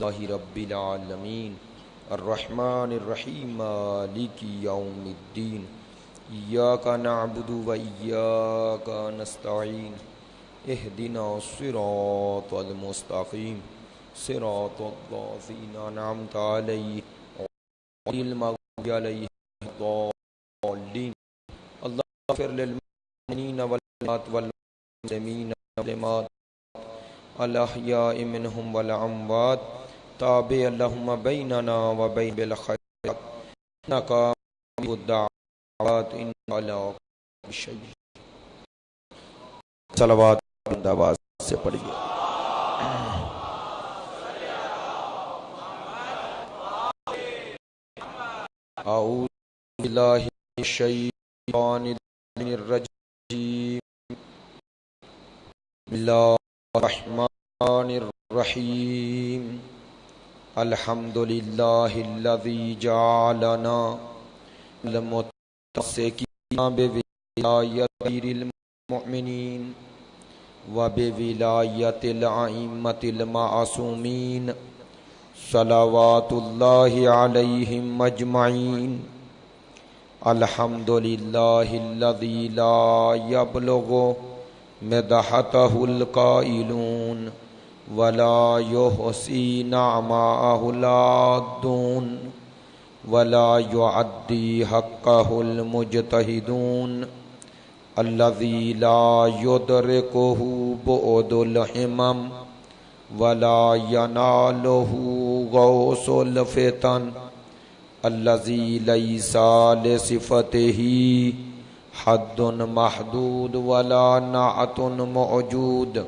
لله رب العالمين الرحمن الرحيم مالك يوم الدين إياك نعبد وإياك نستعين اهدنا الصراط المستقيم صراط الذين أنعمت عليهم غير المغضوب عليهم ولا الضالين اللهم اغفر للمؤمنين والمؤمنات والمسلمين والمسلمات الأحياء منهم والأموات تابع اللهم بيننا وبين بالخيرات إنك مجيب الدعوات إنك على كل شيء صلوات آواز سے پڑھیے اعوذ باللہ من الشیطان الرجیم بسم اللہ الرحمن الرحیم الحمد للہ الذی جعلنا المتمسکین بولایت امیر المؤمنین وبولایت الائمۃ المعصومین صلوات اللہ علیہم اجمعین الحمد للہ الذی لا یبلغ مدحتہ القائلون ولا يحصي نعماءه العادون ولا يعدي حقه المجتهدون الذي لا يدركه بعد الهمم ولا يناله غوص الفتن الذي ليس لصفته حد محدود ولا نعت موجود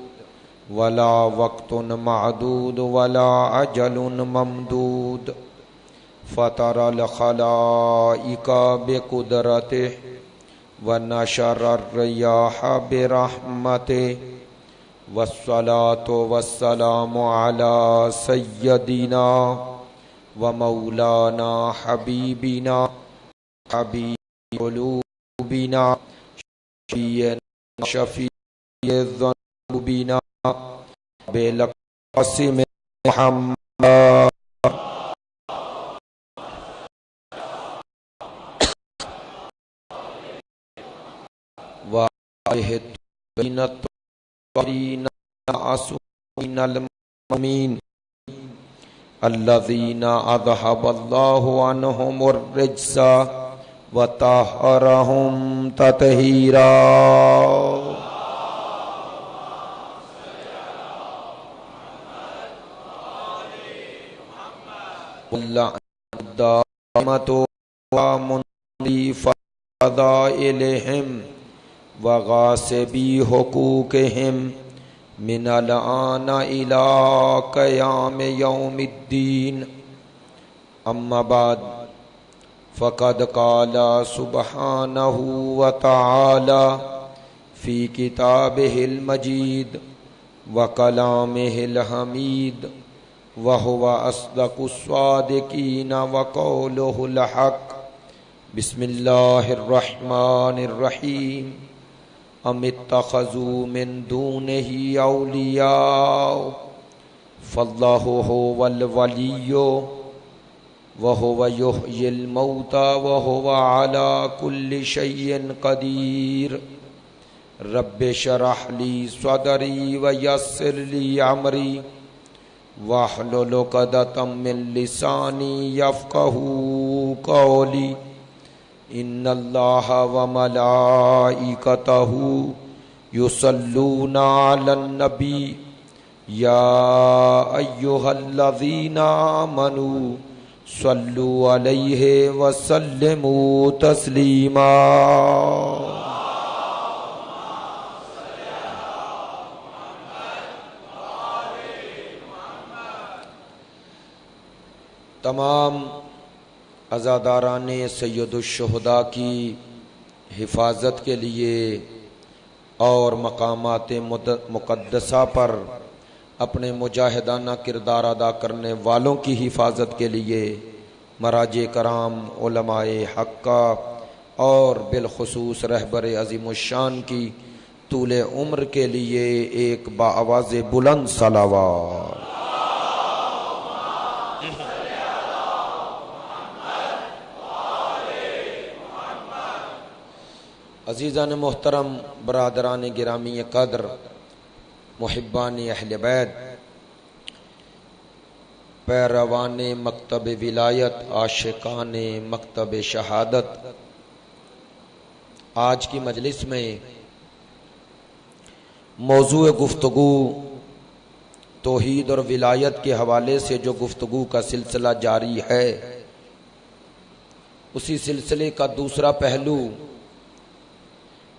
ولا وقت معدود ولا اجل ممدود فطر الخلائق بقدرته ونشر الرياح برحمته والصلاة والسلام على سيدنا ومولانا حبيبنا حبيب قلوبنا شفيع الذنوبنا بالقاسم محمد وآله الطيبين الطاهرين المعصومين المؤمنين الذين أذهب الله عنهم الرجس وطهرهم تطهيرا الدائمة ومنذي فضائلهم وغاسبي حقوقهم من الآن إلى قيام يوم الدين أما بعد فقد قال سبحانه وتعالى في كتابه المجيد وكلامه الحميد وهو أصدق الصادقين وقوله الحق بسم الله الرحمن الرحيم أم اتخذوا من دونه أولياء فالله هو الولي وهو يحيي الموتى وهو على كل شيء قدير رب اشرح لي صدري ويسر لي أمري واحلل عقدة من لساني يفقهوا قولي إن الله وملائكته يصلون على النبي يا أيها الذين آمنوا صلوا عليه وسلموا تسليما تمام عزاداران سید الشہداء کی حفاظت کے لیے اور مقامات مقدسہ پر اپنے مجاہدانہ کردار ادا کرنے والوں کی حفاظت کے لیے مراجع کرام علماء حقہ اور بالخصوص رہبر عظیم الشان کی طول عمر کے لیے ایک باآواز بلند صلوات عزیزان محترم، برادران گرامی قدر، محبان اہل بیت، پیروان مکتب ولایت، عاشقان مکتب شہادت، آج کی مجلس میں موضوع گفتگو توحید اور ولایت کے حوالے سے جو گفتگو کا سلسلہ جاری ہے، اسی سلسلے کا دوسرا پہلو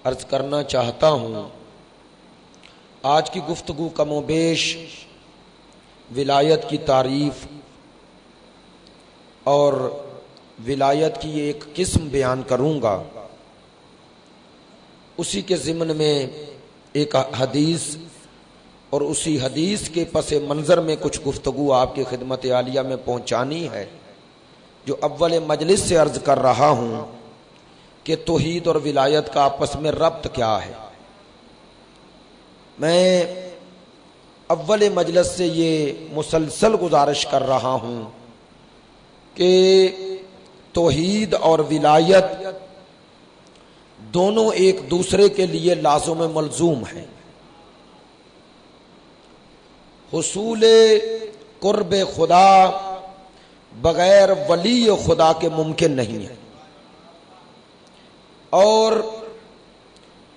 عرض کرنا چاہتا ہوں۔ آج کی گفتگو کم و بیش ولایت کی تعریف اور ولایت کی ایک قسم بیان کروں گا، اسی کے ضمن میں ایک حدیث اور اسی حدیث کے پس منظر میں کچھ گفتگو آپ کی خدمت عالیہ میں پہنچانی ہے، جو اول مجلس سے عرض کر رہا ہوں کہ توحید اور ولایت کا آپس میں ربط کیا ہے۔ میں اول مجلس سے یہ مسلسل گزارش کر رہا ہوں کہ توحید اور ولایت دونوں ایک دوسرے کے لیے لازم ملزوم ہیں۔ حصول قرب خدا بغیر ولی خدا کے ممکن نہیں ہے، اور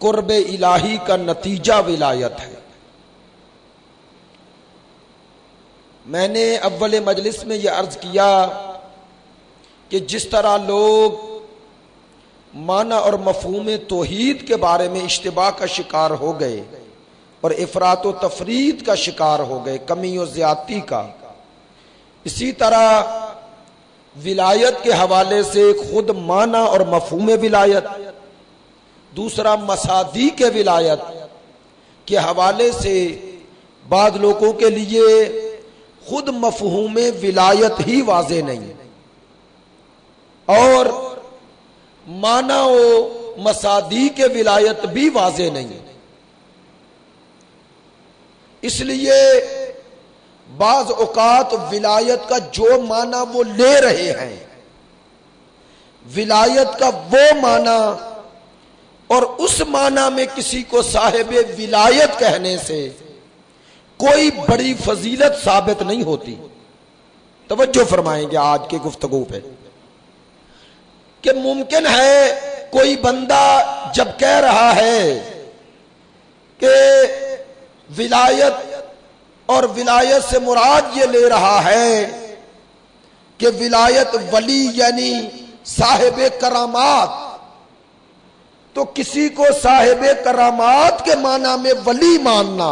قرب الہی کا نتیجہ ولایت ہے۔ میں نے اول مجلس میں یہ عرض کیا کہ جس طرح لوگ معنی اور مفہوم توحید کے بارے میں اشتباہ کا شکار ہو گئے اور افراط و تفرید کا شکار ہو گئے، کمی و زیادتی کا، اسی طرح ولایت کے حوالے سے خود معنی اور مفہوم ولایت، دوسرا مصادیق ولایت کے حوالے سے بعض لوگوں کے لیے خود مفہوم ولایت ہی واضح نہیں، اور معنی و مصادیق ولایت بھی واضح نہیں۔ اس لیے بعض اوقات ولایت کا جو معنی وہ لے رہے ہیں، ولایت کا وہ معنی اور اس معنی میں کسی کو صاحب ولایت کہنے سے کوئی بڑی فضیلت ثابت نہیں ہوتی۔ توجہ فرمائیں گے آج کی گفتگو پہ کہ ممکن ہے کوئی بندہ جب کہہ رہا ہے کہ ولایت اور ولایت سے مراد یہ لے رہا ہے کہ ولایت ولی یعنی صاحب کرامات، تو کسی کو صاحب کرامات کے معنی میں ولی ماننا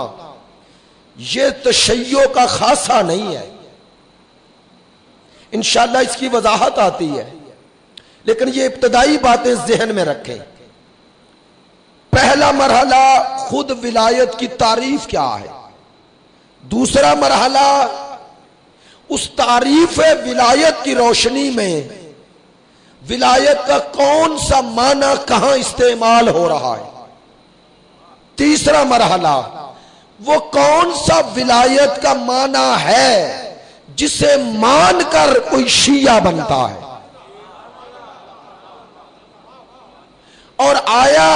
یہ تشیع کا خاصہ نہیں ہے۔ انشاءاللہ اس کی وضاحت آتی ہے، لیکن یہ ابتدائی باتیں ذہن میں رکھیں۔ پہلا مرحلہ خود ولایت کی تعریف کیا ہے، دوسرا مرحلہ اس تعریف ولایت کی روشنی میں ولایت کا کون سا معنی کہاں استعمال ہو رہا ہے، تیسرا مرحلہ وہ کون سا ولایت کا معنی ہے جسے مان کر کوئی شیعہ بنتا ہے، اور آیا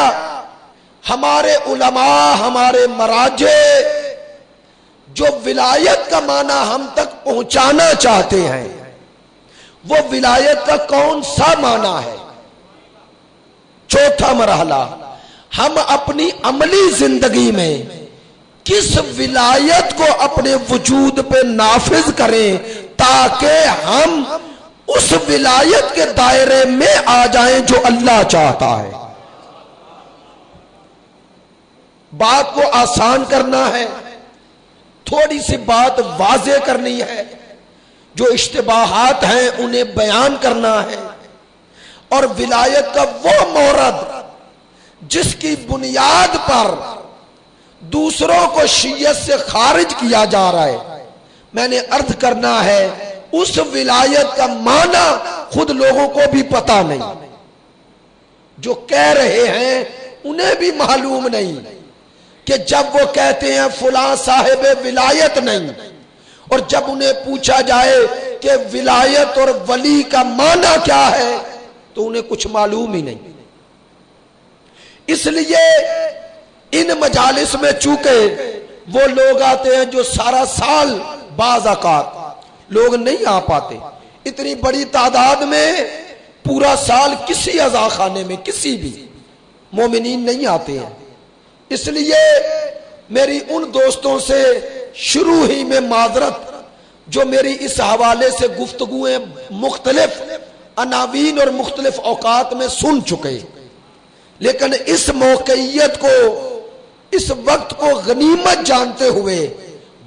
ہمارے علماء، ہمارے مراجع جو ولایت کا معنی ہم تک پہنچانا چاہتے ہیں وہ ولایت کا کون سا معنی ہے۔ چوتھا مرحلہ ہم اپنی عملی زندگی میں کس ولایت کو اپنے وجود پہ نافذ کریں تاکہ ہم اس ولایت کے دائرے میں آ جائیں جو اللہ چاہتا ہے۔ بات کو آسان کرنا ہے، تھوڑی سی بات واضح کرنی ہے، جو اشتباہات ہیں انہیں بیان کرنا ہے، اور ولایت کا وہ مورد جس کی بنیاد پر دوسروں کو شیعت سے خارج کیا جا رہا ہے، میں نے عرض کرنا ہے اس ولایت کا معنی خود لوگوں کو بھی پتہ نہیں، جو کہہ رہے ہیں انہیں بھی معلوم نہیں کہ جب وہ کہتے ہیں فلاں صاحب ولایت نہیں، اور جب انہیں پوچھا جائے کہ ولایت اور ولی کا معنی کیا ہے تو انہیں کچھ معلوم ہی نہیں. اس لیے ان مجالس میں چونکہ وہ لوگ آتے ہیں جو سارا سال بعض اوقات لوگ نہیں آ پاتے، اتنی بڑی تعداد میں پورا سال کسی عزا خانے میں کسی بھی مومنین نہیں آتے ہیں. اس لیے میری ان دوستوں سے شروع ہی میں معذرت جو میری اس حوالے سے گفتگویں مختلف عناوین اور مختلف اوقات میں سن چکے، لیکن اس موقعیت کو، اس وقت کو غنیمت جانتے ہوئے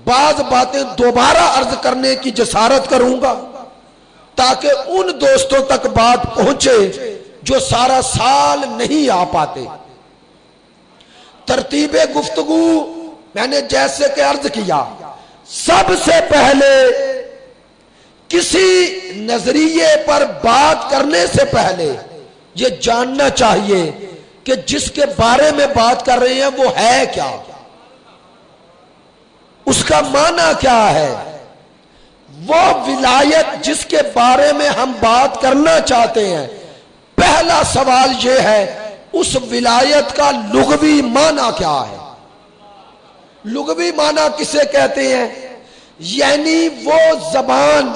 بعض باتیں دوبارہ عرض کرنے کی جسارت کروں گا تاکہ ان دوستوں تک بات پہنچے جو سارا سال نہیں آ پاتے. ترتیب گفتگو میں نے جیسے کہ عرض کیا، سب سے پہلے کسی نظریے پر بات کرنے سے پہلے یہ جاننا چاہیے کہ جس کے بارے میں بات کر رہے ہیں وہ ہے کیا، اس کا معنی کیا ہے. وہ ولایت جس کے بارے میں ہم بات کرنا چاہتے ہیں، پہلا سوال یہ ہے اس ولایت کا لغوی معنی کیا ہے. لغوی معنی کسے کہتے ہیں؟ یعنی وہ زبان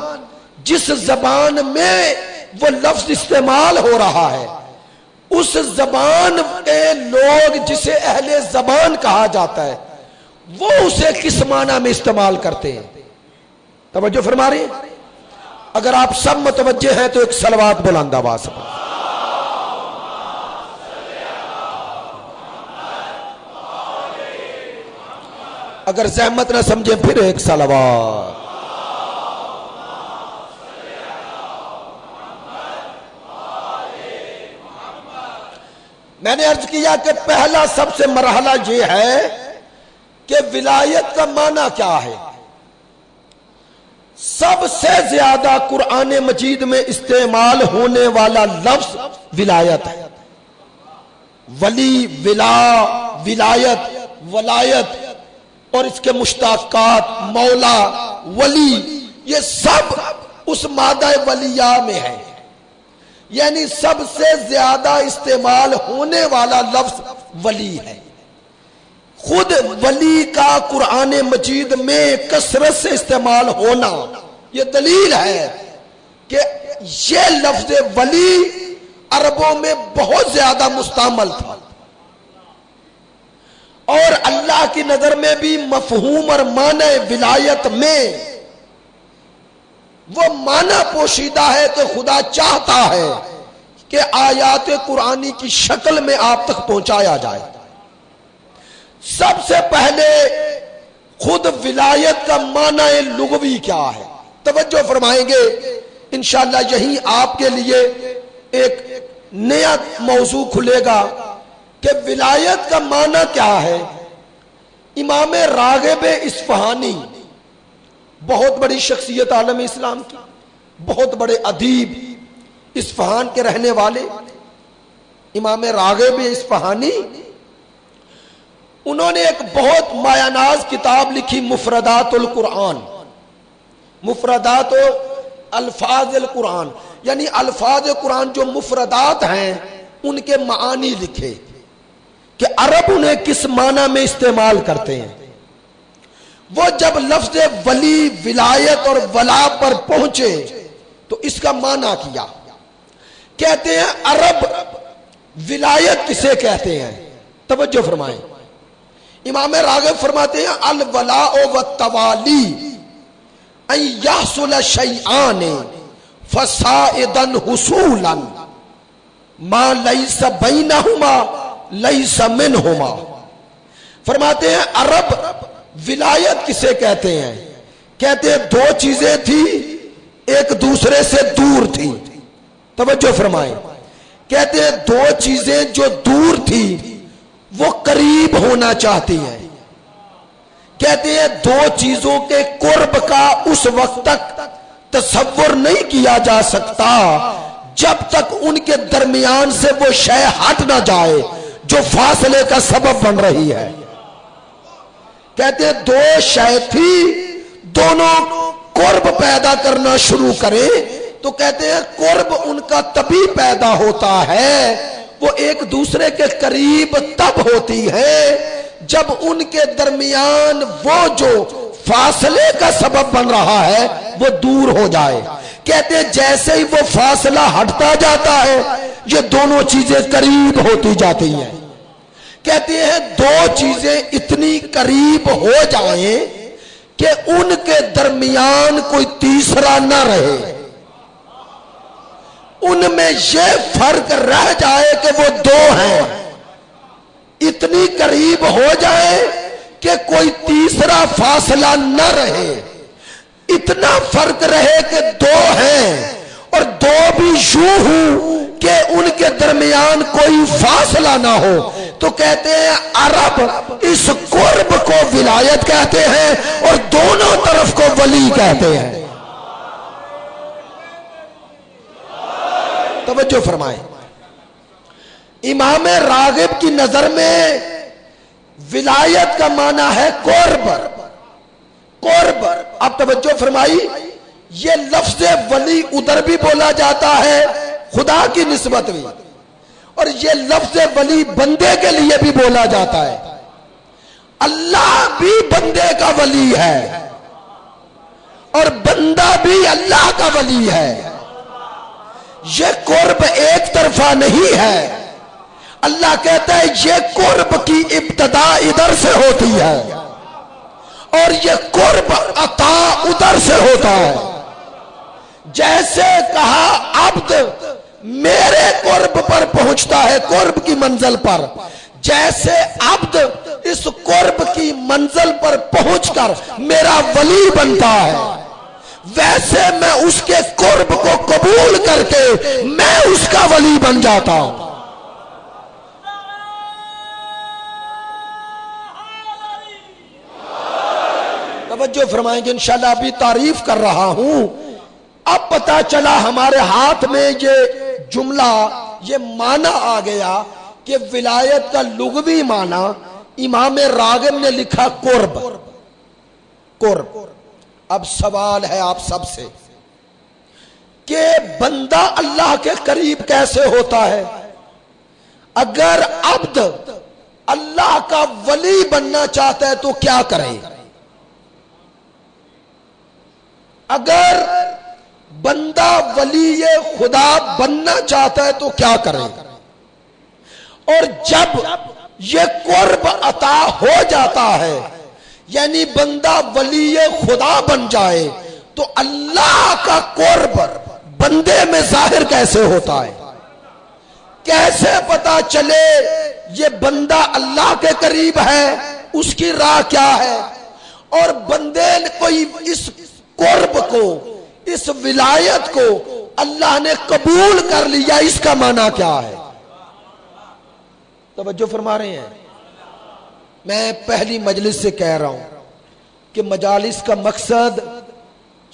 جس زبان میں وہ لفظ استعمال ہو رہا ہے، اس زبان کے لوگ جسے اہل زبان کہا جاتا ہے وہ اسے کس معنی میں استعمال کرتے ہیں. توجہ فرما رہے ہیں؟ اگر آپ سب متوجہ ہیں تو ایک صلوات بلند آواز سے پڑھیں. اگر زحمت نہ سمجھے پھر ایک صلوات. میں نے عرض کیا کہ پہلا سب سے مرحلہ یہ ہے کہ ولایت کا معنی کیا ہے. سب سے زیادہ قرآن مجید میں استعمال ہونے والا لفظ ولایت ہے. ولی، ولا، ولایت، ولایت اور اس کے مشتقات مولا، ولی، یہ سب اس مادہ ولیہ میں ہے. یعنی سب سے زیادہ استعمال ہونے والا لفظ ولی ہے. خود ولی کا قرآن مجید میں کثرت سے استعمال ہونا یہ دلیل ہے کہ یہ لفظ ولی عربوں میں بہت زیادہ مستعمل تھا، اور اللہ کی نظر میں بھی مفہوم اور معنی ولایت میں وہ معنی پوشیدہ ہے کہ خدا چاہتا ہے کہ آیات قرآنی کی شکل میں آپ تک پہنچایا جائے. سب سے پہلے خود ولایت کا معنی لغوی کیا ہے توجہ فرمائیں گے انشاءاللہ. یہی آپ کے لیے ایک نیا موضوع کھلے گا کہ ولایت کا معنی کیا ہے. امام راغب اصفہانی بہت بڑی شخصیت عالم اسلام کی، بہت بڑے ادیب، اصفہان کے رہنے والے امام راغب اصفہانی، انہوں نے ایک بہت مایہ ناز کتاب لکھی مفردات القرآن. مفردات و الفاظ القرآن، یعنی الفاظ قرآن جو مفردات ہیں ان کے معانی لکھے کہ عرب انہیں کس معنی میں استعمال کرتے ہیں. وہ جب لفظ ولی، ولایت اور ولا پر پہنچے تو اس کا معنی کیا. کہتے ہیں عرب ولایت کسے کہتے ہیں. توجہ فرمائیں. امام راغب فرماتے ہیں الولاء والتوالی ان یحصل شیئان فصائدا حصولا ما لیس بینہما لیس منہما. فرماتے ہیں عرب ولایت کسے کہتے ہیں. کہتے ہیں دو چیزیں تھی ایک دوسرے سے دور تھی. توجہ فرمائیں. کہتے ہیں دو چیزیں جو دور تھی وہ قریب ہونا چاہتی ہیں. کہتے ہیں دو چیزوں کے قرب کا اس وقت تک تصور نہیں کیا جا سکتا جب تک ان کے درمیان سے وہ شے ہٹ نہ جائے جو فاصلے کا سبب بن رہی ہے. کہتے ہیں دو شے تھی، دونوں قرب پیدا کرنا شروع کریں تو کہتے ہیں قرب ان کا تبھی پیدا ہوتا ہے، وہ ایک دوسرے کے قریب تب ہوتی ہے جب ان کے درمیان وہ جو فاصلے کا سبب بن رہا ہے وہ دور ہو جائے۔ کہتے ہیں جیسے ہی وہ فاصلہ ہٹتا جاتا ہے یہ دونوں چیزیں قریب ہوتی جاتی ہیں۔ کہتے ہیں دو چیزیں اتنی قریب ہو جائیں کہ ان کے درمیان کوئی تیسرا نہ رہے، ان میں یہ فرق رہ جائے کہ وہ دو ہیں، اتنی قریب ہو جائے کہ کوئی تیسرا فاصلہ نہ رہے، اتنا فرق رہے کہ دو ہیں اور دو بھی یوں ہوں کہ ان کے درمیان کوئی فاصلہ نہ ہو، تو کہتے ہیں عرب اس قرب کو ولایت کہتے ہیں اور دونوں طرف کو ولی کہتے ہیں۔ توجہ فرمائیں، امام راغب کی نظر میں ولایت کا معنی ہے قرب۔ قرب، اب توجہ فرمائی، یہ لفظ ولی ادھر بھی بولا جاتا ہے خدا کی نسبت بھی، اور یہ لفظ ولی بندے کے لیے بھی بولا جاتا ہے۔ اللہ بھی بندے کا ولی ہے اور بندہ بھی اللہ کا ولی ہے۔ یہ قرب ایک طرفہ نہیں ہے۔ اللہ کہتا ہے یہ قرب کی ابتدا ادھر سے ہوتی ہے اور یہ قرب عطا ادھر سے ہوتا ہے۔ جیسے کہا عبد میرے قرب پر پہنچتا ہے، قرب کی منزل پر، جیسے عبد اس قرب کی منزل پر پہنچ کر میرا ولی بنتا ہے، ویسے میں اس کے قرب کو قبول کر کے میں اس کا ولی بن جاتا ہوں۔ توجہ فرمائیں گے، انشاءاللہ ابھی تعریف کر رہا ہوں، اب پتا چلا ہمارے ہاتھ میں یہ جملہ، یہ معنی آ گیا کہ ولایت کا لغوی معنی امام راغب نے لکھا قرب۔ قرب، اب سوال ہے آپ سب سے کہ بندہ اللہ کے قریب کیسے ہوتا ہے؟ اگر عبد اللہ کا ولی بننا چاہتا ہے تو کیا کرے؟ اگر بندہ ولی خدا بننا چاہتا ہے تو کیا کرے؟ اور جب یہ قرب عطا ہو جاتا ہے، یعنی بندہ ولی خدا بن جائے، تو اللہ کا قرب بندے میں ظاہر کیسے ہوتا ہے؟ کیسے پتا چلے یہ بندہ اللہ کے قریب ہے؟ اس کی راہ کیا ہے؟ اور بندے نے کوئی اس قرب کو، اس ولایت کو اللہ نے قبول کر لیا، اس کا معنی کیا ہے؟ توجہ فرما رہے ہیں؟ میں پہلی مجلس سے کہہ رہا ہوں کہ مجالس کا مقصد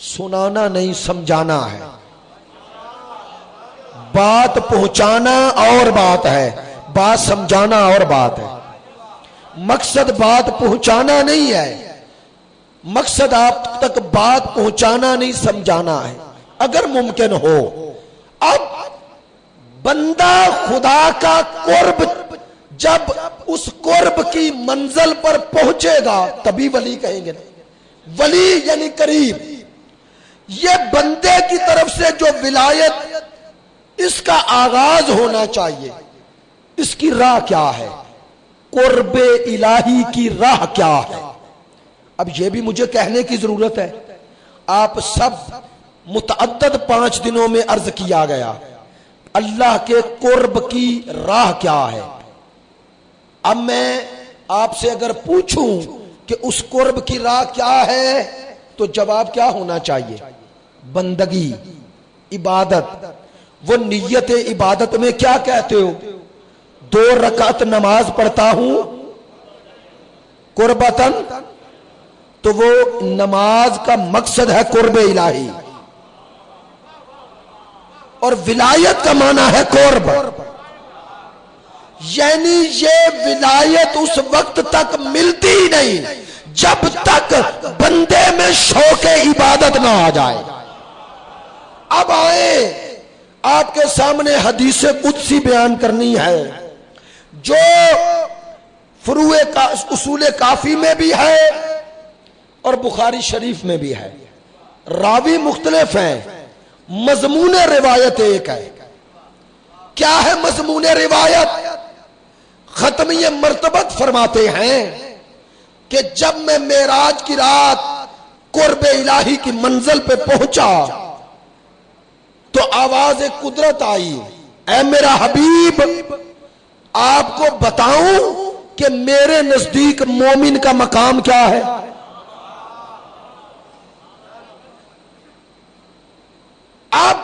سنانا نہیں سمجھانا ہے۔ بات پہنچانا اور بات ہے، بات سمجھانا اور بات ہے۔ مقصد بات پہنچانا نہیں ہے، مقصد آپ تک بات پہنچانا نہیں سمجھانا ہے اگر ممکن ہو۔ اب بندہ خدا کا قرب جب اس قرب کی منزل پر پہنچے گا تبھی ولی کہیں گے نا، ولی یعنی قریب۔ یہ بندے کی طرف سے جو ولایت اس کا آغاز ہونا چاہیے، اس کی راہ کیا ہے؟ قرب الہی کی راہ کیا ہے؟ اب یہ بھی مجھے کہنے کی ضرورت ہے، آپ سب متعدد 5 دنوں میں عرض کیا گیا اللہ کے قرب کی راہ کیا ہے۔ اب میں آپ سے اگر پوچھوں کہ اس قرب کی راہ کیا ہے تو جواب کیا ہونا چاہیے؟ بندگی، عبادت۔ وہ نیت عبادت میں کیا کہتے ہو؟ 2 رکعت نماز پڑھتا ہوں قربتاً، تو وہ نماز کا مقصد ہے قرب الہی، اور ولایت کا معنی ہے قرب، یعنی یہ ولایت اس وقت تک ملتی ہی نہیں جب تک بندے میں شوق عبادت نہ آ جائے. اب آئے آپ کے سامنے حدیث قدسی بیان کرنی ہے جو فروع اصول کافی میں بھی ہے اور بخاری شریف میں بھی ہے. راوی مختلف ہیں، مضمون روایت ایک ہے. کیا ہے مضمون روایت؟ ختمی مرتبت فرماتے ہیں کہ جب میں معراج کی رات قرب الہی کی منزل پہ پہنچا تو آواز قدرت آئی، اے میرا حبیب آپ کو بتاؤں کہ میرے نزدیک مومن کا مقام کیا ہے. اب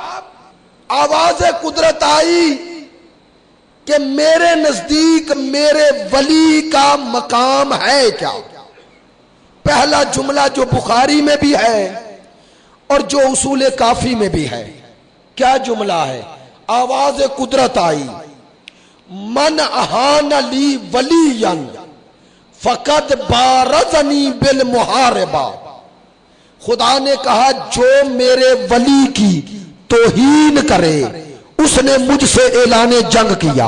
آواز قدرت آئی کہ میرے نزدیک میرے ولی کا مقام ہے کیا. پہلا جملہ جو بخاری میں بھی ہے اور جو اصول کافی میں بھی ہے، کیا جملہ ہے؟ آواز قدرت آئی، من احان لی ولیا فقد بارزنی بالمحاربہ. خدا نے کہا جو میرے ولی کی توہین کرے اس نے مجھ سے اعلان جنگ کیا.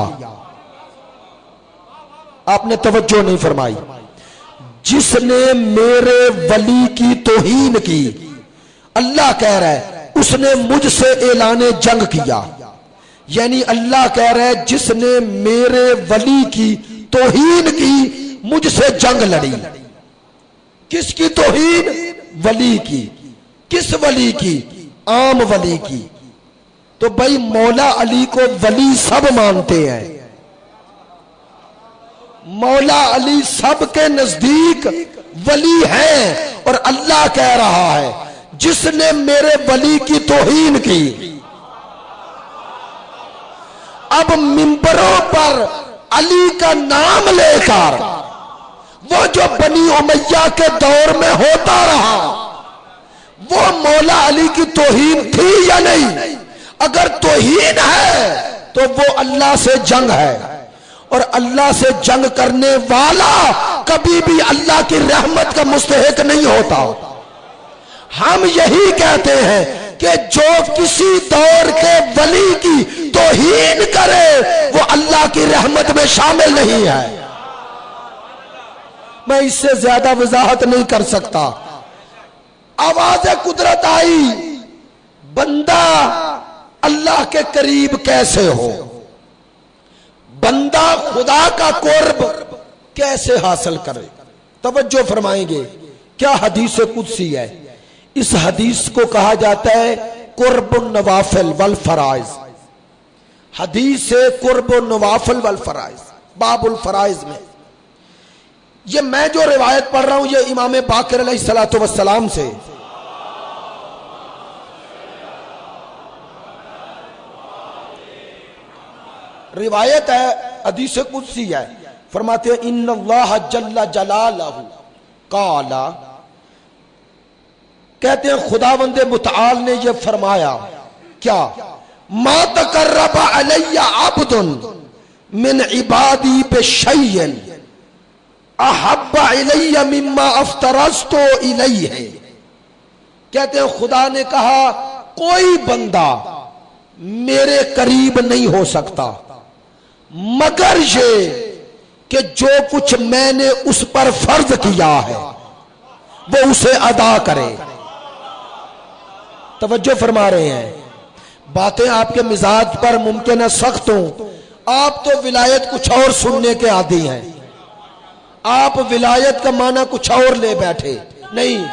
آپ نے توجہ نہیں فرمائی. جس نے میرے ولی کی توہین کی، اللہ کہہ رہا ہے اس نے مجھ سے اعلان جنگ کیا. یعنی اللہ کہہ رہا ہے جس نے میرے ولی کی توہین کی مجھ سے جنگ لڑی. کس کی توہین؟ ولی کی. کس ولی کی؟ عام ولی کی. تو بھائی مولا علی کو ولی سب مانتے ہیں، مولا علی سب کے نزدیک ولی ہیں، اور اللہ کہہ رہا ہے جس نے میرے ولی کی توہین کی. اب منبروں پر علی کا نام لے کر وہ جو بنی امیہ کے دور میں ہوتا رہا، وہ مولا علی کی توہین تھی یا نہیں؟ اگر توہین ہے تو وہ اللہ سے جنگ ہے، اور اللہ سے جنگ کرنے والا کبھی بھی اللہ کی رحمت کا مستحق نہیں ہوتا. ہم یہی کہتے ہیں کہ جو کسی دور کے ولی کی توہین کرے وہ اللہ کی رحمت میں شامل نہیں ہے. میں اس سے زیادہ وضاحت نہیں کر سکتا. آواز قدرت آئی، بندہ اللہ کے قریب کیسے ہو، بندہ خدا کا قرب کیسے حاصل کرے. توجہ فرمائیں گے، کیا حدیث قدسی ہے. اس حدیث کو کہا جاتا ہے قرب النوافل والفرائض. حدیث قرب النوافل والفرائض باب الفرائض میں. یہ میں جو روایت پڑھ رہا ہوں یہ امام باقر علیہ السلام سے. روایت ہے، حدیث قدسی ہے. فرماتے ہیں ان اللہ جل جلالہ قال، کہتے ہیں خداوند متعال نے یہ فرمایا، کیا؟ ما تقرب علی عبد من عبادی بشیء احب علی مما افترضت الیہ. کہتے ہیں خدا نے کہا کوئی بندہ میرے قریب نہیں ہو سکتا مگر یہ کہ جو کچھ میں نے اس پر فرض کیا ہے وہ اسے ادا کرے. توجہ فرما رہے ہیں. باتیں آپ کے مزاج پر ممکن ہے سخت ہوں، آپ تو ولایت کچھ اور سننے کے عادی ہیں. آپ ولایت کا معنی کچھ اور لے بیٹھے. نہیں،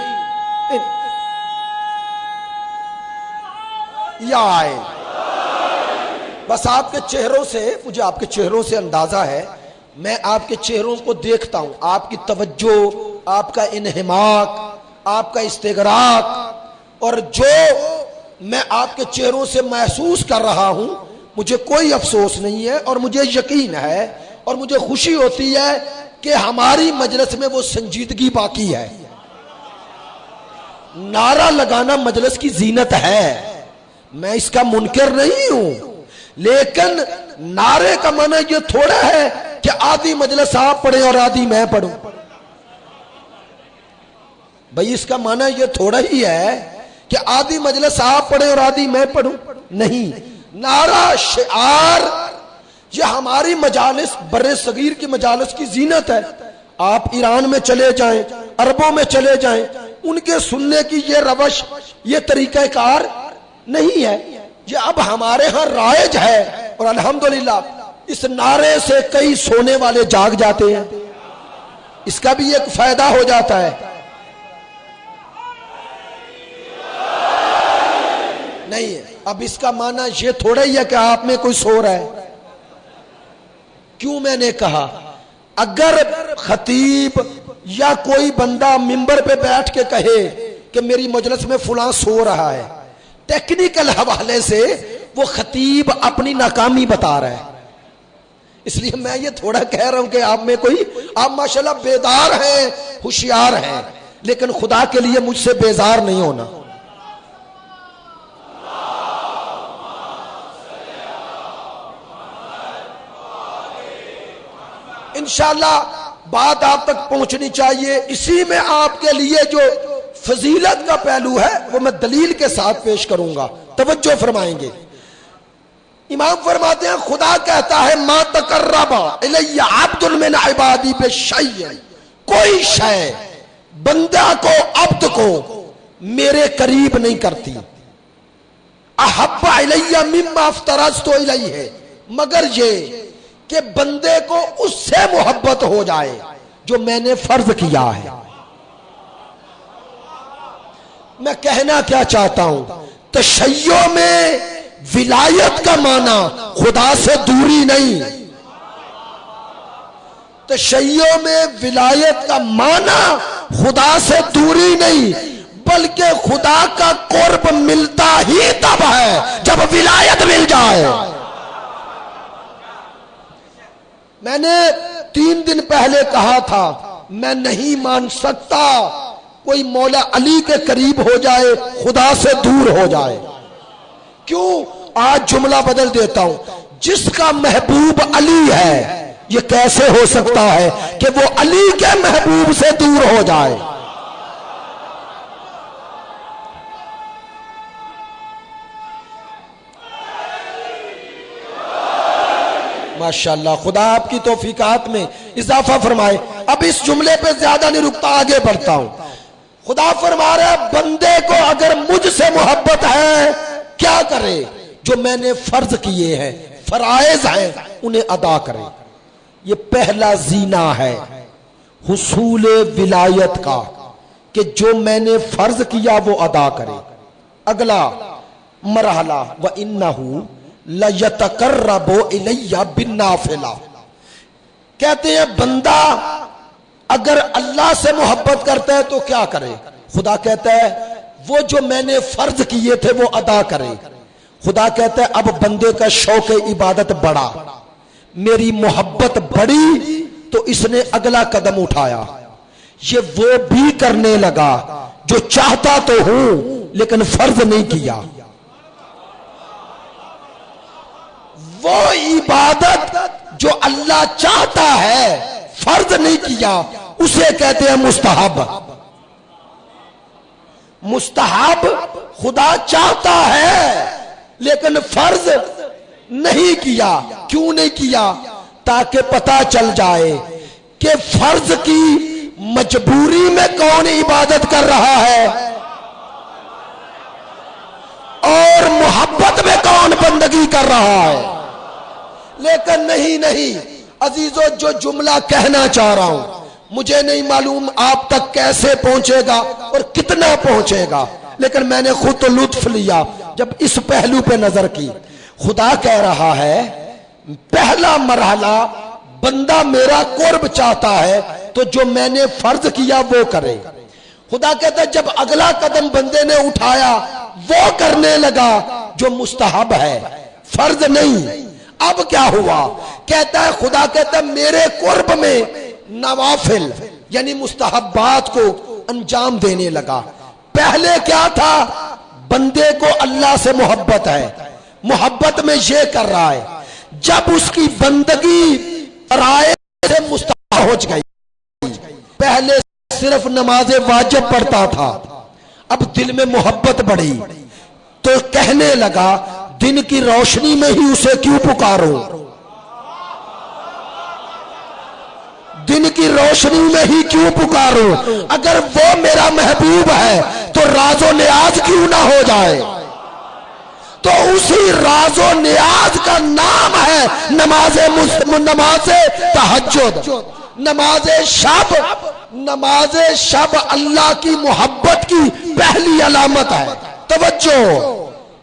یا آئے بس آپ کے چہروں سے، مجھے آپ کے چہروں سے اندازہ ہے، میں آپ کے چہروں کو دیکھتا ہوں، آپ کی توجہ، آپ کا انہماک، آپ کا استغراق، اور جو میں آپ کے چہروں سے محسوس کر رہا ہوں مجھے کوئی افسوس نہیں ہے، اور مجھے یقین ہے اور مجھے خوشی ہوتی ہے کہ ہماری مجلس میں وہ سنجیدگی باقی ہے. نعرہ لگانا مجلس کی زینت ہے، میں اس کا منکر نہیں ہوں، لیکن نعرے کا معنی یہ تھوڑا ہے کہ آدھی مجلس آپ پڑھیں اور آدھی میں پڑھوں. بھئی اس کا معنی یہ تھوڑا ہی ہے کہ آدھی مجلس آپ پڑھیں اور آدھی میں پڑھوں، نہیں، نعرہ شعار یہ ہماری مجالس بر صغیر کی مجالس کی زینت ہے۔ آپ ایران میں چلے جائیں، عربوں میں چلے جائیں، ان کے سننے کی یہ روش، یہ طریقہ کار نہیں ہے، یہ اب ہمارے ہاں رائج ہے، اور الحمدللہ اس نعرے سے کئی سونے والے جاگ جاتے ہیں، اس کا بھی ایک فائدہ ہو جاتا ہے۔ نہیں ہے، اب اس کا معنی یہ تھوڑا ہی ہے کہ آپ میں کوئی سو رہا ہے۔ کیوں میں نے کہا اگر خطیب یا کوئی بندہ منبر پہ بیٹھ کے کہے کہ میری مجلس میں فلاں سو رہا ہے، ٹیکنیکل حوالے سے وہ خطیب اپنی ناکامی بتا رہا ہے۔ اس لیے میں یہ تھوڑا کہہ رہا ہوں کہ آپ میں کوئی، آپ ماشاءاللہ بیدار ہیں، ہوشیار ہیں، لیکن خدا کے لیے مجھ سے بیزار نہیں ہونا۔ انشاءاللہ بات آپ تک پہنچنی چاہیے۔ اسی میں آپ کے لیے جو فضیلت کا پہلو ہے وہ میں دلیل کے ساتھ پیش کروں گا، توجہ فرمائیں گے۔ امام فرماتے ہیں خدا کہتا ہے ما تقرب الی عبد من عبادی بشیء، کوئی شے بندہ کو، عبد کو میرے قریب نہیں کرتی، احب الی مما افترضت الیہ، مگر یہ کہ بندے کو اس سے محبت ہو جائے جو میں نے فرض کیا ہے۔ میں کہنا کیا چاہتا ہوں، تشیع میں ولایت کا معنی خدا سے دوری نہیں، تشیع میں ولایت کا معنی خدا سے دوری نہیں، بلکہ خدا کا قرب ملتا ہی تب ہے جب ولایت مل جائے۔ میں نے 3 دن پہلے کہا تھا میں نہیں مان سکتا کوئی مولا علی کے قریب ہو جائے خدا سے دور ہو جائے۔ کیوں؟ آج جملہ بدل دیتا ہوں، جس کا محبوب علی ہے یہ کیسے ہو سکتا ہے کہ وہ علی کے محبوب سے دور ہو جائے؟ ماشاءاللہ، خدا آپ کی توفیقات میں اضافہ فرمائے۔ اب اس جملے پہ زیادہ نہیں رکتا، آگے بڑھتا ہوں۔ خدا فرما رہا ہے بندے کو اگر مجھ سے محبت ہے کیا کرے؟ جو میں نے فرض کیے ہیں، فرائض ہیں، انہیں ادا کرے۔ یہ پہلا زینہ ہے حصول ولایت کا کہ جو میں نے فرض کیا وہ ادا کرے۔ اگلا مرحلہ وَإِنَّهُ لَيَتَقَرَّبُ إِلَيَّ بِالنَّافِلَةِ، کہتے ہیں بندہ اگر اللہ سے محبت کرتا ہے تو کیا کرے؟ خدا کہتا ہے وہ جو میں نے فرض کیے تھے وہ ادا کرے۔ خدا کہتا ہے اب بندے کا شوق عبادت بڑھا، میری محبت بڑھی تو اس نے اگلا قدم اٹھایا، یہ وہ بھی کرنے لگا جو چاہتا تو ہوں لیکن فرض نہیں کیا۔ وہ عبادت جو اللہ چاہتا ہے فرض نہیں کیا اسے کہتے ہیں مستحب۔ مستحب خدا چاہتا ہے لیکن فرض نہیں کیا۔ کیوں نہیں کیا؟ تاکہ پتہ چل جائے کہ فرض کی مجبوری میں کون عبادت کر رہا ہے اور محبت میں کون بندگی کر رہا ہے۔ لیکن نہیں عزیزو، جو جملہ کہنا چاہ رہا ہوں مجھے نہیں معلوم آپ تک کیسے پہنچے گا اور کتنا پہنچے گا، لیکن میں نے خود تو لطف لیا جب اس پہلو پہ نظر کی۔ خدا کہہ رہا ہے پہلا مرحلہ بندہ میرا قرب چاہتا ہے تو جو میں نے فرض کیا وہ کرے۔ خدا کہتا ہے جب اگلا قدم بندے نے اٹھایا وہ کرنے لگا جو مستحب ہے، فرض نہیں۔ اب کیا ہوا؟ کہتا ہے خدا کہتا ہے میرے قرب میں نوافل یعنی مستحبات کو انجام دینے لگا۔ پہلے کیا تھا؟ بندے کو اللہ سے محبت ہے، محبت میں یہ کر رہا ہے، جب اس کی بندگی رائے سے مستحب ہو گئی، پہلے صرف نماز واجب پڑھتا تھا، اب دل میں محبت بڑھی تو کہنے لگا دن کی روشنی میں ہی اسے کیوں پکارو، دن کی روشنی میں ہی کیوں پکارو، اگر وہ میرا محبوب ہے تو راز و نیاز کیوں نہ ہو جائے۔ تو اسی راز و نیاز کا نام ہے نماز تہجد، نماز شب۔ نماز شب اللہ کی محبت کی پہلی علامت ہے، توجہ۔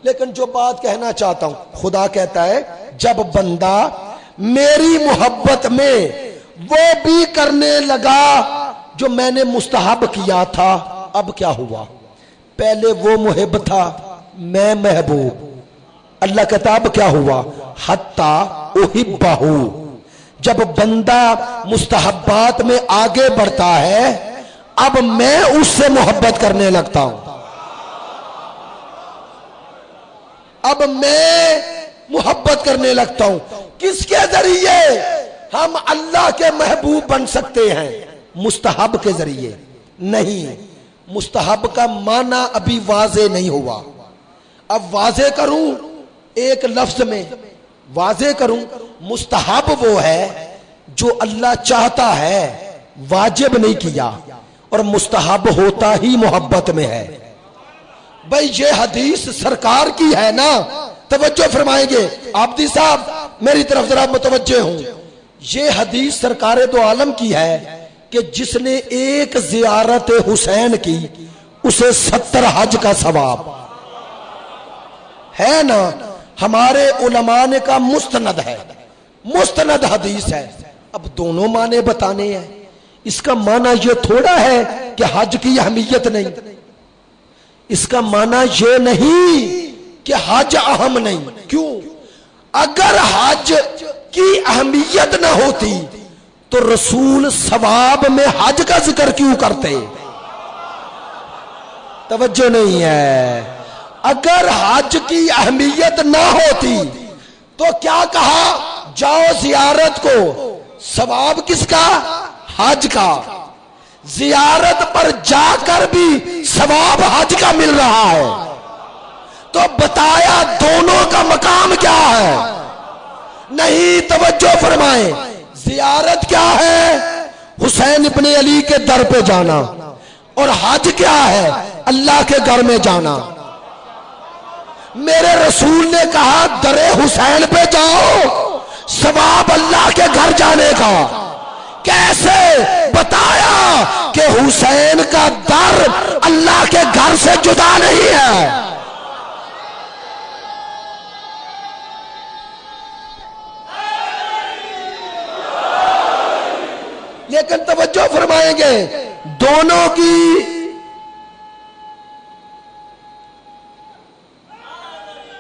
لیکن جو بات کہنا چاہتا ہوں، خدا کہتا ہے جب بندہ میری محبت میں وہ بھی کرنے لگا جو میں نے مستحب کیا تھا، اب کیا ہوا؟ پہلے وہ محب تھا، میں محبوب۔ اللہ کہتا اب کیا ہوا؟ حتی احبہ، جب بندہ مستحبات میں آگے بڑھتا ہے اب میں اس سے محبت کرنے لگتا ہوں، اب میں محبت کرنے لگتا ہوں۔ کس کے ذریعے ہم اللہ کے محبوب بن سکتے ہیں؟ مستحب کے ذریعے نہیں، مستحب کا معنی ابھی واضح نہیں ہوا، اب واضح کروں، ایک لفظ میں واضح کروں۔ مستحب وہ ہے جو اللہ چاہتا ہے، واجب نہیں کیا، اور مستحب ہوتا ہی محبت میں ہے۔ بھئی یہ حدیث سرکار کی ہے نا، توجہ فرمائیں گے عابدی صاحب، میری طرف ذرا متوجہ ہوں۔ یہ حدیث سرکار دو عالم کی ہے کہ جس نے ایک زیارت حسین کی اسے 70 حج کا ثواب ہے نا۔ ہمارے علماء نے کہا مستند ہے، مستند حدیث ہے۔ اب دونوں معنی بتانے ہیں، اس کا معنی یہ تھوڑا ہے کہ حج کی اہمیت نہیں، اس کا معنی یہ نہیں کہ حج اہم نہیں۔ کیوں؟ اگر حج کی اہمیت نہ ہوتی تو رسول ثواب میں حج کا ذکر کیوں کرتے؟ توجہ نہیں ہے۔ اگر حج کی اہمیت نہ ہوتی تو کیا کہا؟ جاؤ زیارت کو، ثواب کس کا؟ حج کا۔ زیارت پر جا کر بھی ثواب حج کا مل رہا ہے، تو بتایا دونوں کا مقام کیا ہے؟ نہیں، توجہ فرمائیں۔ زیارت کیا ہے؟ حسین ابن علی کے در پہ جانا، اور حج کیا ہے؟ اللہ کے گھر میں جانا۔ میرے رسول نے کہا در حسین پہ جاؤ، ثواب اللہ کے گھر جانے کا۔ کیسے؟ بتایا کہ حسین کا در اللہ کے گھر سے جدا نہیں ہے۔ لیکن توجہ فرمائیں گے، دونوں کی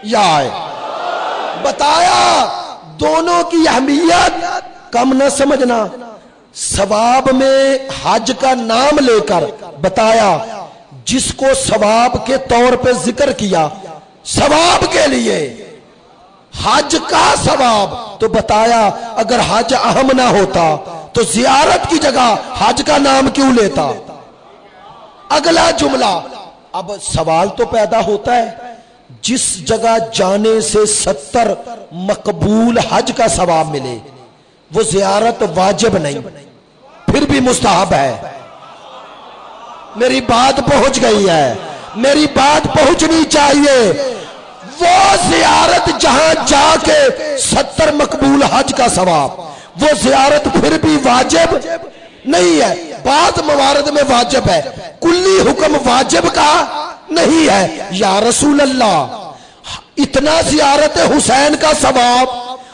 یا بتایا دونوں کی اہمیت کم نہ سمجھنا۔ ثواب میں حج کا نام لے کر بتایا جس کو ثواب کے طور پہ ذکر کیا، ثواب کے لیے حج کا ثواب، تو بتایا اگر حج اہم نہ ہوتا تو زیارت کی جگہ حج کا نام کیوں لیتا؟ اگلا جملہ، اب سوال تو پیدا ہوتا ہے، جس جگہ جانے سے 70 مقبول حج کا ثواب ملے وہ زیارت واجب نہیں، پھر بھی مستحب ہے۔ میری بات پہنچ گئی ہے، میری بات پہنچنی چاہیے۔ وہ زیارت جہاں جا کے 70 مقبول حج کا ثواب، وہ زیارت پھر بھی واجب نہیں ہے۔ بعض موارد میں واجب ہے، کلی حکم واجب کا نہیں ہے۔ یا رسول اللہ، اتنا زیارت حسین کا ثواب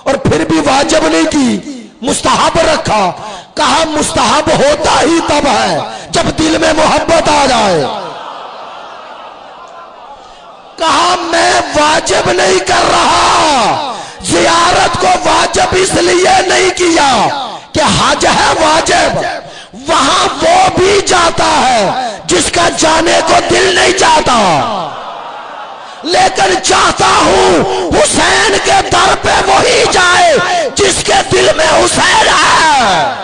اور پھر بھی واجب نہیں کی، مستحب رکھا۔ کہا مستحب ہوتا ہی تب ہے جب دل میں محبت آ جائے۔ کہا میں واجب نہیں کر رہا، زیارت کو واجب اس لیے نہیں کیا کہ حج ہے واجب، وہاں وہ بھی جاتا ہے جس کا جانے کو دل نہیں چاہتا، لیکن چاہتا ہوں حسین کے در پہ وہی جائے جس کے دل میں حسین ہے۔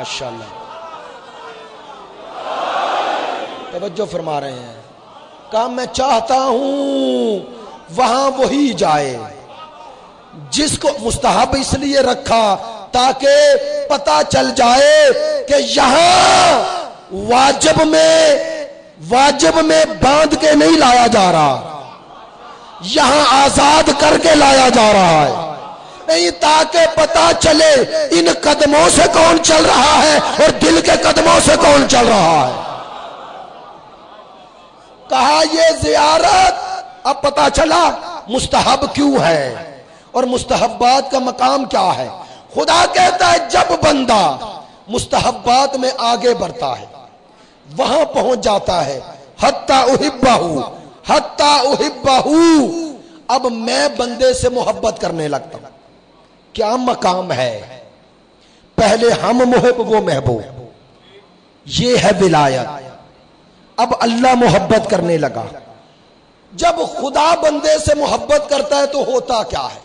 ماشاءاللہ توجہ فرما رہے ہیں. کہا میں چاہتا ہوں وہاں وہی جائے جس کو مستحب اس لیے رکھا تاکہ پتہ چل جائے کہ یہاں واجب میں باندھ کے نہیں لایا جا رہا، یہاں آزاد کر کے لایا جا رہا ہے. نہیں تاکہ پتہ چلے ان قدموں سے کون چل رہا ہے اور دل کے قدموں سے کون چل رہا ہے. کہا یہ زیارت اب پتہ چلا مستحب کیوں ہے اور مستحبات کا مقام کیا ہے. خدا کہتا ہے جب بندہ مستحبات میں آگے بڑھتا ہے وہاں پہنچ جاتا ہے حتی احبہ اب میں بندے سے محبت کرنے لگتا ہوں. کیا مقام ہے؟ پہلے ہم محب وہ محبوب، یہ ہے ولایت. اب اللہ محبت کرنے لگا. جب خدا بندے سے محبت کرتا ہے تو ہوتا کیا ہے؟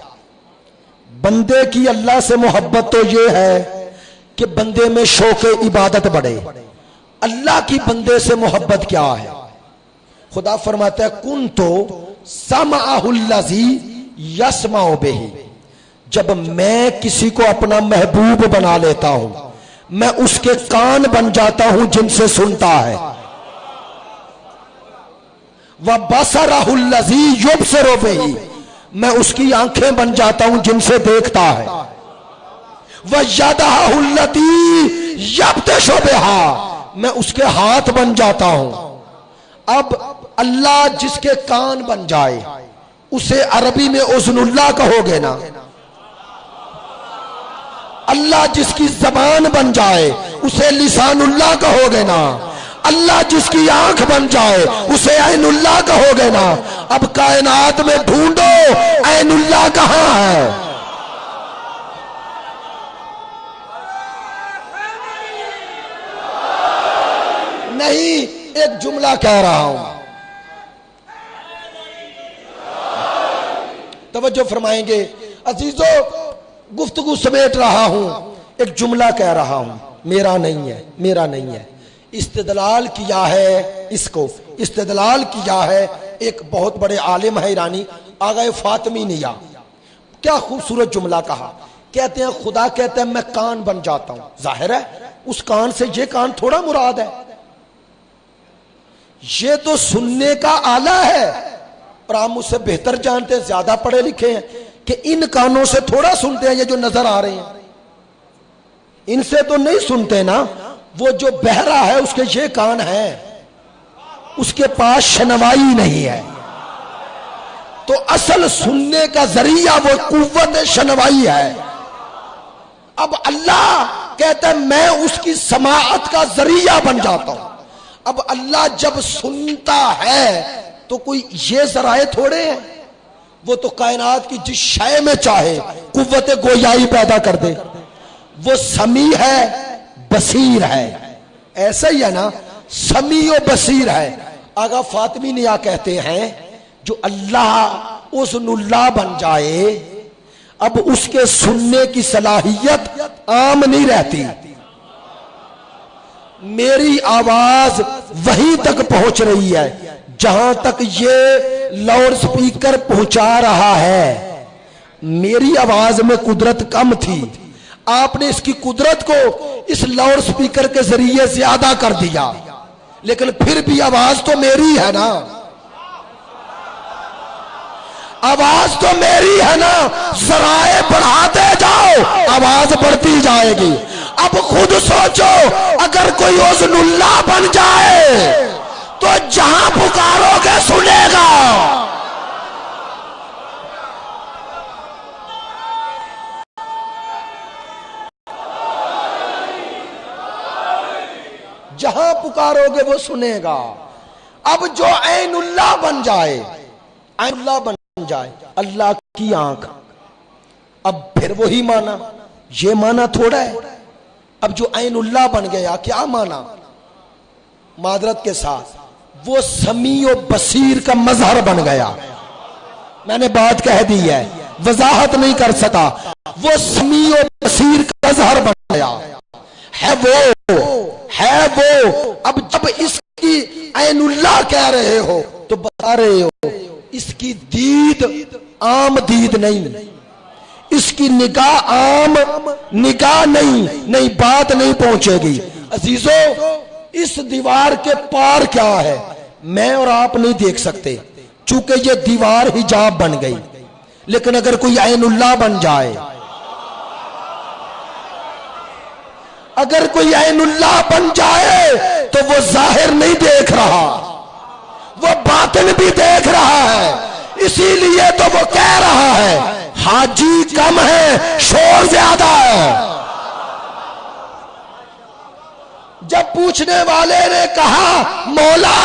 بندے کی اللہ سے محبت تو یہ ہے کہ بندے میں شوق عبادت بڑھے. اللہ کی بندے سے محبت کیا ہے؟ خدا فرماتا ہے کنتو سمعہ الذی یسمع بہ. جب میں کسی کو اپنا محبوب بنا لیتا ہوں میں اس کے کان بن جاتا ہوں جن سے سنتا ہے. وَبَصَرَهُ الَّذِي يُبْصِرُ بِهِ میں اس کی آنکھیں بن جاتا ہوں جن سے دیکھتا ہے. وَيَدَهُ الَّتِي يَبْطِشُ بِهَا میں اس کے ہاتھ بن جاتا ہوں. اب اللہ جس کے کان بن جائے اسے عربی میں اذن اللہ کہو گے نا. اللہ جس کی زبان بن جائے اسے لسان اللہ کہو گے نا. اللہ جس کی آنکھ بن جائے اسے عین اللہ کہو گے نا. اب کائنات میں ڈھونڈو عین اللہ کہاں ہے؟ نہیں ایک جملہ کہہ رہا ہوں توجہ فرمائیں گے عزیزو. گفتگو سمیٹ رہا ہوں ایک جملہ کہہ رہا ہوں میرا نہیں ہے. استدلال کیا ہے اس کو استدلال کیا ہے ایک بہت بڑے عالم ہے ایرانی آغا فاطمی نیا. کیا خوبصورت جملہ کہا. کہتے ہیں خدا کہتا ہے میں کان بن جاتا ہوں. ظاہر ہے اس کان سے یہ کان تھوڑا مراد ہے، یہ تو سننے کا آلہ ہے. اور آپ مجھ سے بہتر جانتے ہیں، زیادہ پڑھے لکھے ہیں، کہ ان کانوں سے تھوڑا سنتے ہیں یہ جو نظر آ رہے ہیں، ان سے تو نہیں سنتے نا. وہ جو بہرا ہے اس کے یہ کان ہیں، اس کے پاس شنوائی نہیں ہے. تو اصل سننے کا ذریعہ وہ قوت شنوائی ہے. اب اللہ کہتا ہے میں اس کی سماعت کا ذریعہ بن جاتا ہوں. اب اللہ جب سنتا ہے تو کوئی یہ ذرائع تھوڑے ہیں، وہ تو کائنات کی جس شے میں چاہے قوت گویائی پیدا کر دے. وہ سمیع ہے بصیر ہے. ایسا ہی ہے نا، سمیع و بصیر ہے. آغا فاطمی نیا کہتے ہیں جو اللہ اذن اللہ بن جائے اب اس کے سننے کی صلاحیت عام نہیں رہتی. میری آواز وہیں تک پہنچ رہی ہے جہاں تک یہ لاؤڈ سپیکر پہنچا رہا ہے. میری آواز میں قدرت کم تھی، آپ نے اس کی قدرت کو اس لاؤڈ سپیکر کے ذریعے زیادہ کر دیا، لیکن پھر بھی آواز تو میری ہے نا. آواز تو میری ہے نا. ذرائع بڑھاتے جاؤ آواز بڑھتی جائے گی. اب خود سوچو اگر کوئی اذن اللہ بن جائے تو جہاں پکارو گے سنے گا. جہاں پکارو گے وہ سنے گا. اب جو عین اللہ بن جائے، عین اللہ بن جائے، اللہ کی آنکھ، اب پھر وہی مانا، یہ مانا تھوڑا ہے. اب جو عین اللہ بن گیا کیا مانا؟ معذرت کے ساتھ وہ سمیع و بصیر کا مظہر بن گیا. میں نے بات کہہ دی ہے، وضاحت نہیں کر سکا. وہ سمیع و بصیر کا مظہر بن گیا ہے. وہ اب جب اس کی عین اللہ کہہ رہے ہو تو بتا رہے ہو اس کی دید عام دید نہیں، اس کی نگاہ عام نگاہ نہیں، بات نہیں پہنچے گی۔ عزیزو اس دیوار کے پار کیا ہے میں اور آپ نہیں دیکھ سکتے، چونکہ یہ دیوار حجاب بن گئی، لیکن اگر کوئی عین اللہ بن جائے، اگر کوئی عین اللہ بن جائے تو وہ ظاہر نہیں دیکھ رہا، وہ باطن بھی دیکھ رہا ہے، اسی لیے تو وہ کہہ رہا ہے حاجی کم ہے شور زیادہ ہے۔ جب پوچھنے والے نے کہا مولا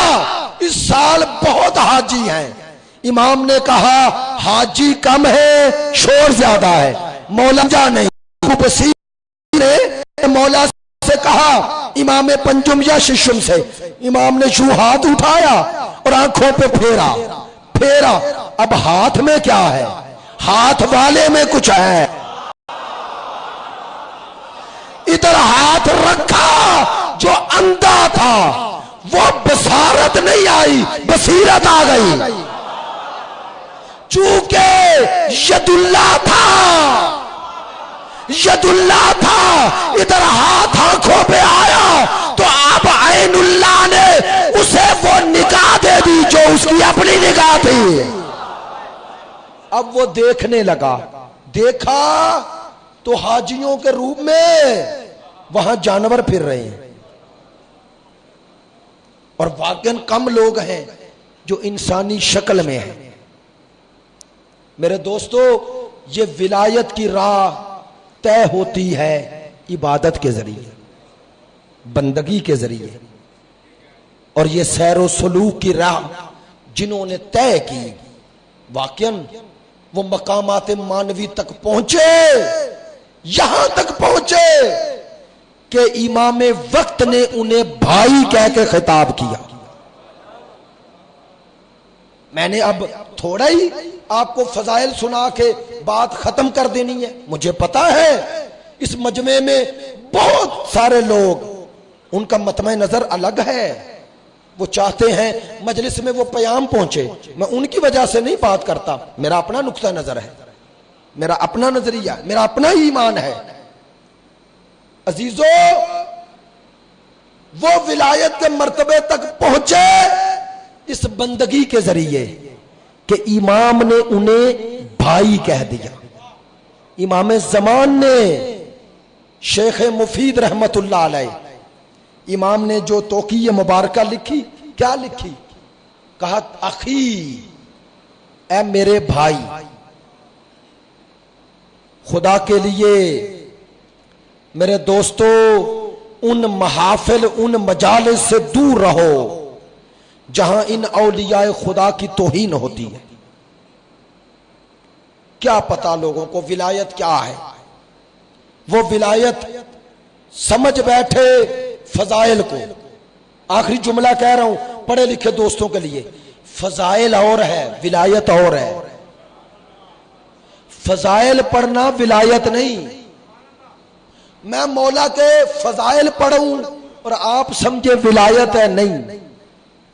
اس سال بہت حاجی ہیں، امام نے کہا حاجی کم ہے شور زیادہ ہے، مولا جا نہیں۔ بصیر نے مولا سے کہا امام پنجم یا ششم سے، امام نے یوں ہاتھ اٹھایا اور آنکھوں پہ پھیرا، اب ہاتھ میں کیا ہے؟ ہاتھ والے میں کچھ ہے۔ ادھر ہاتھ رکھا جو اندھا تھا وہ بصارت نہیں آئی، بصیرت آ گئی، چونکہ ید اللہ تھا، ادھر ہاتھ آنکھوں پہ آیا تو اب عین اللہ نے اسے وہ نگاہ دے دی جو اس کی اپنی نگاہ تھی۔ اب وہ دیکھنے لگا، دیکھا تو حاجیوں کے روپ میں وہاں جانور پھر رہے ہیں، اور واقعاً کم لوگ ہیں جو انسانی شکل میں ہیں۔ میرے دوستو یہ ولایت کی راہ طے ہوتی ہے عبادت کے ذریعے، بندگی کے ذریعے، اور یہ سیر و سلوک کی راہ جنہوں نے طے کی واقعاً وہ مقامات مانوی تک پہنچے، یہاں تک پہنچے کہ امام وقت نے انہیں بھائی کہہ کے خطاب کیا۔ میں نے اب تھوڑا ہی آپ کو فضائل سنا کے بات ختم کر دینی ہے، مجھے پتا ہے اس مجمع میں بہت سارے لوگ ان کا مطمع نظر الگ ہے، وہ چاہتے ہیں مجلس میں وہ پیام پہنچے، میں ان کی وجہ سے نہیں بات کرتا، میرا اپنا نقطہ نظر ہے، میرا اپنا نظریہ، میرا اپنا ہی ایمان ہے۔ عزیزو وہ ولایت کے مرتبے تک پہنچے اس بندگی کے ذریعے کہ امام نے انہیں بھائی کہہ دیا۔ امام زمان نے شیخ مفید رحمت اللہ علیہ، امام نے جو توقیہ مبارکہ لکھی، کیا لکھی؟ کہا اخی، اے میرے بھائی، خدا کے لیے میرے دوستو ان محافل ان مجالس سے دور رہو جہاں ان اولیاء خدا کی توہین ہوتی ہے۔ کیا پتا لوگوں کو ولایت کیا ہے؟ وہ ولایت سمجھ بیٹھے فضائل کو۔ آخری جملہ کہہ رہا ہوں پڑھے لکھے دوستوں کے لیے، فضائل اور ہے ولایت اور ہے۔ فضائل پڑھنا ولایت نہیں، میں مولا کے فضائل پڑھوں اور آپ سمجھے ولایت ہے، نہیں۔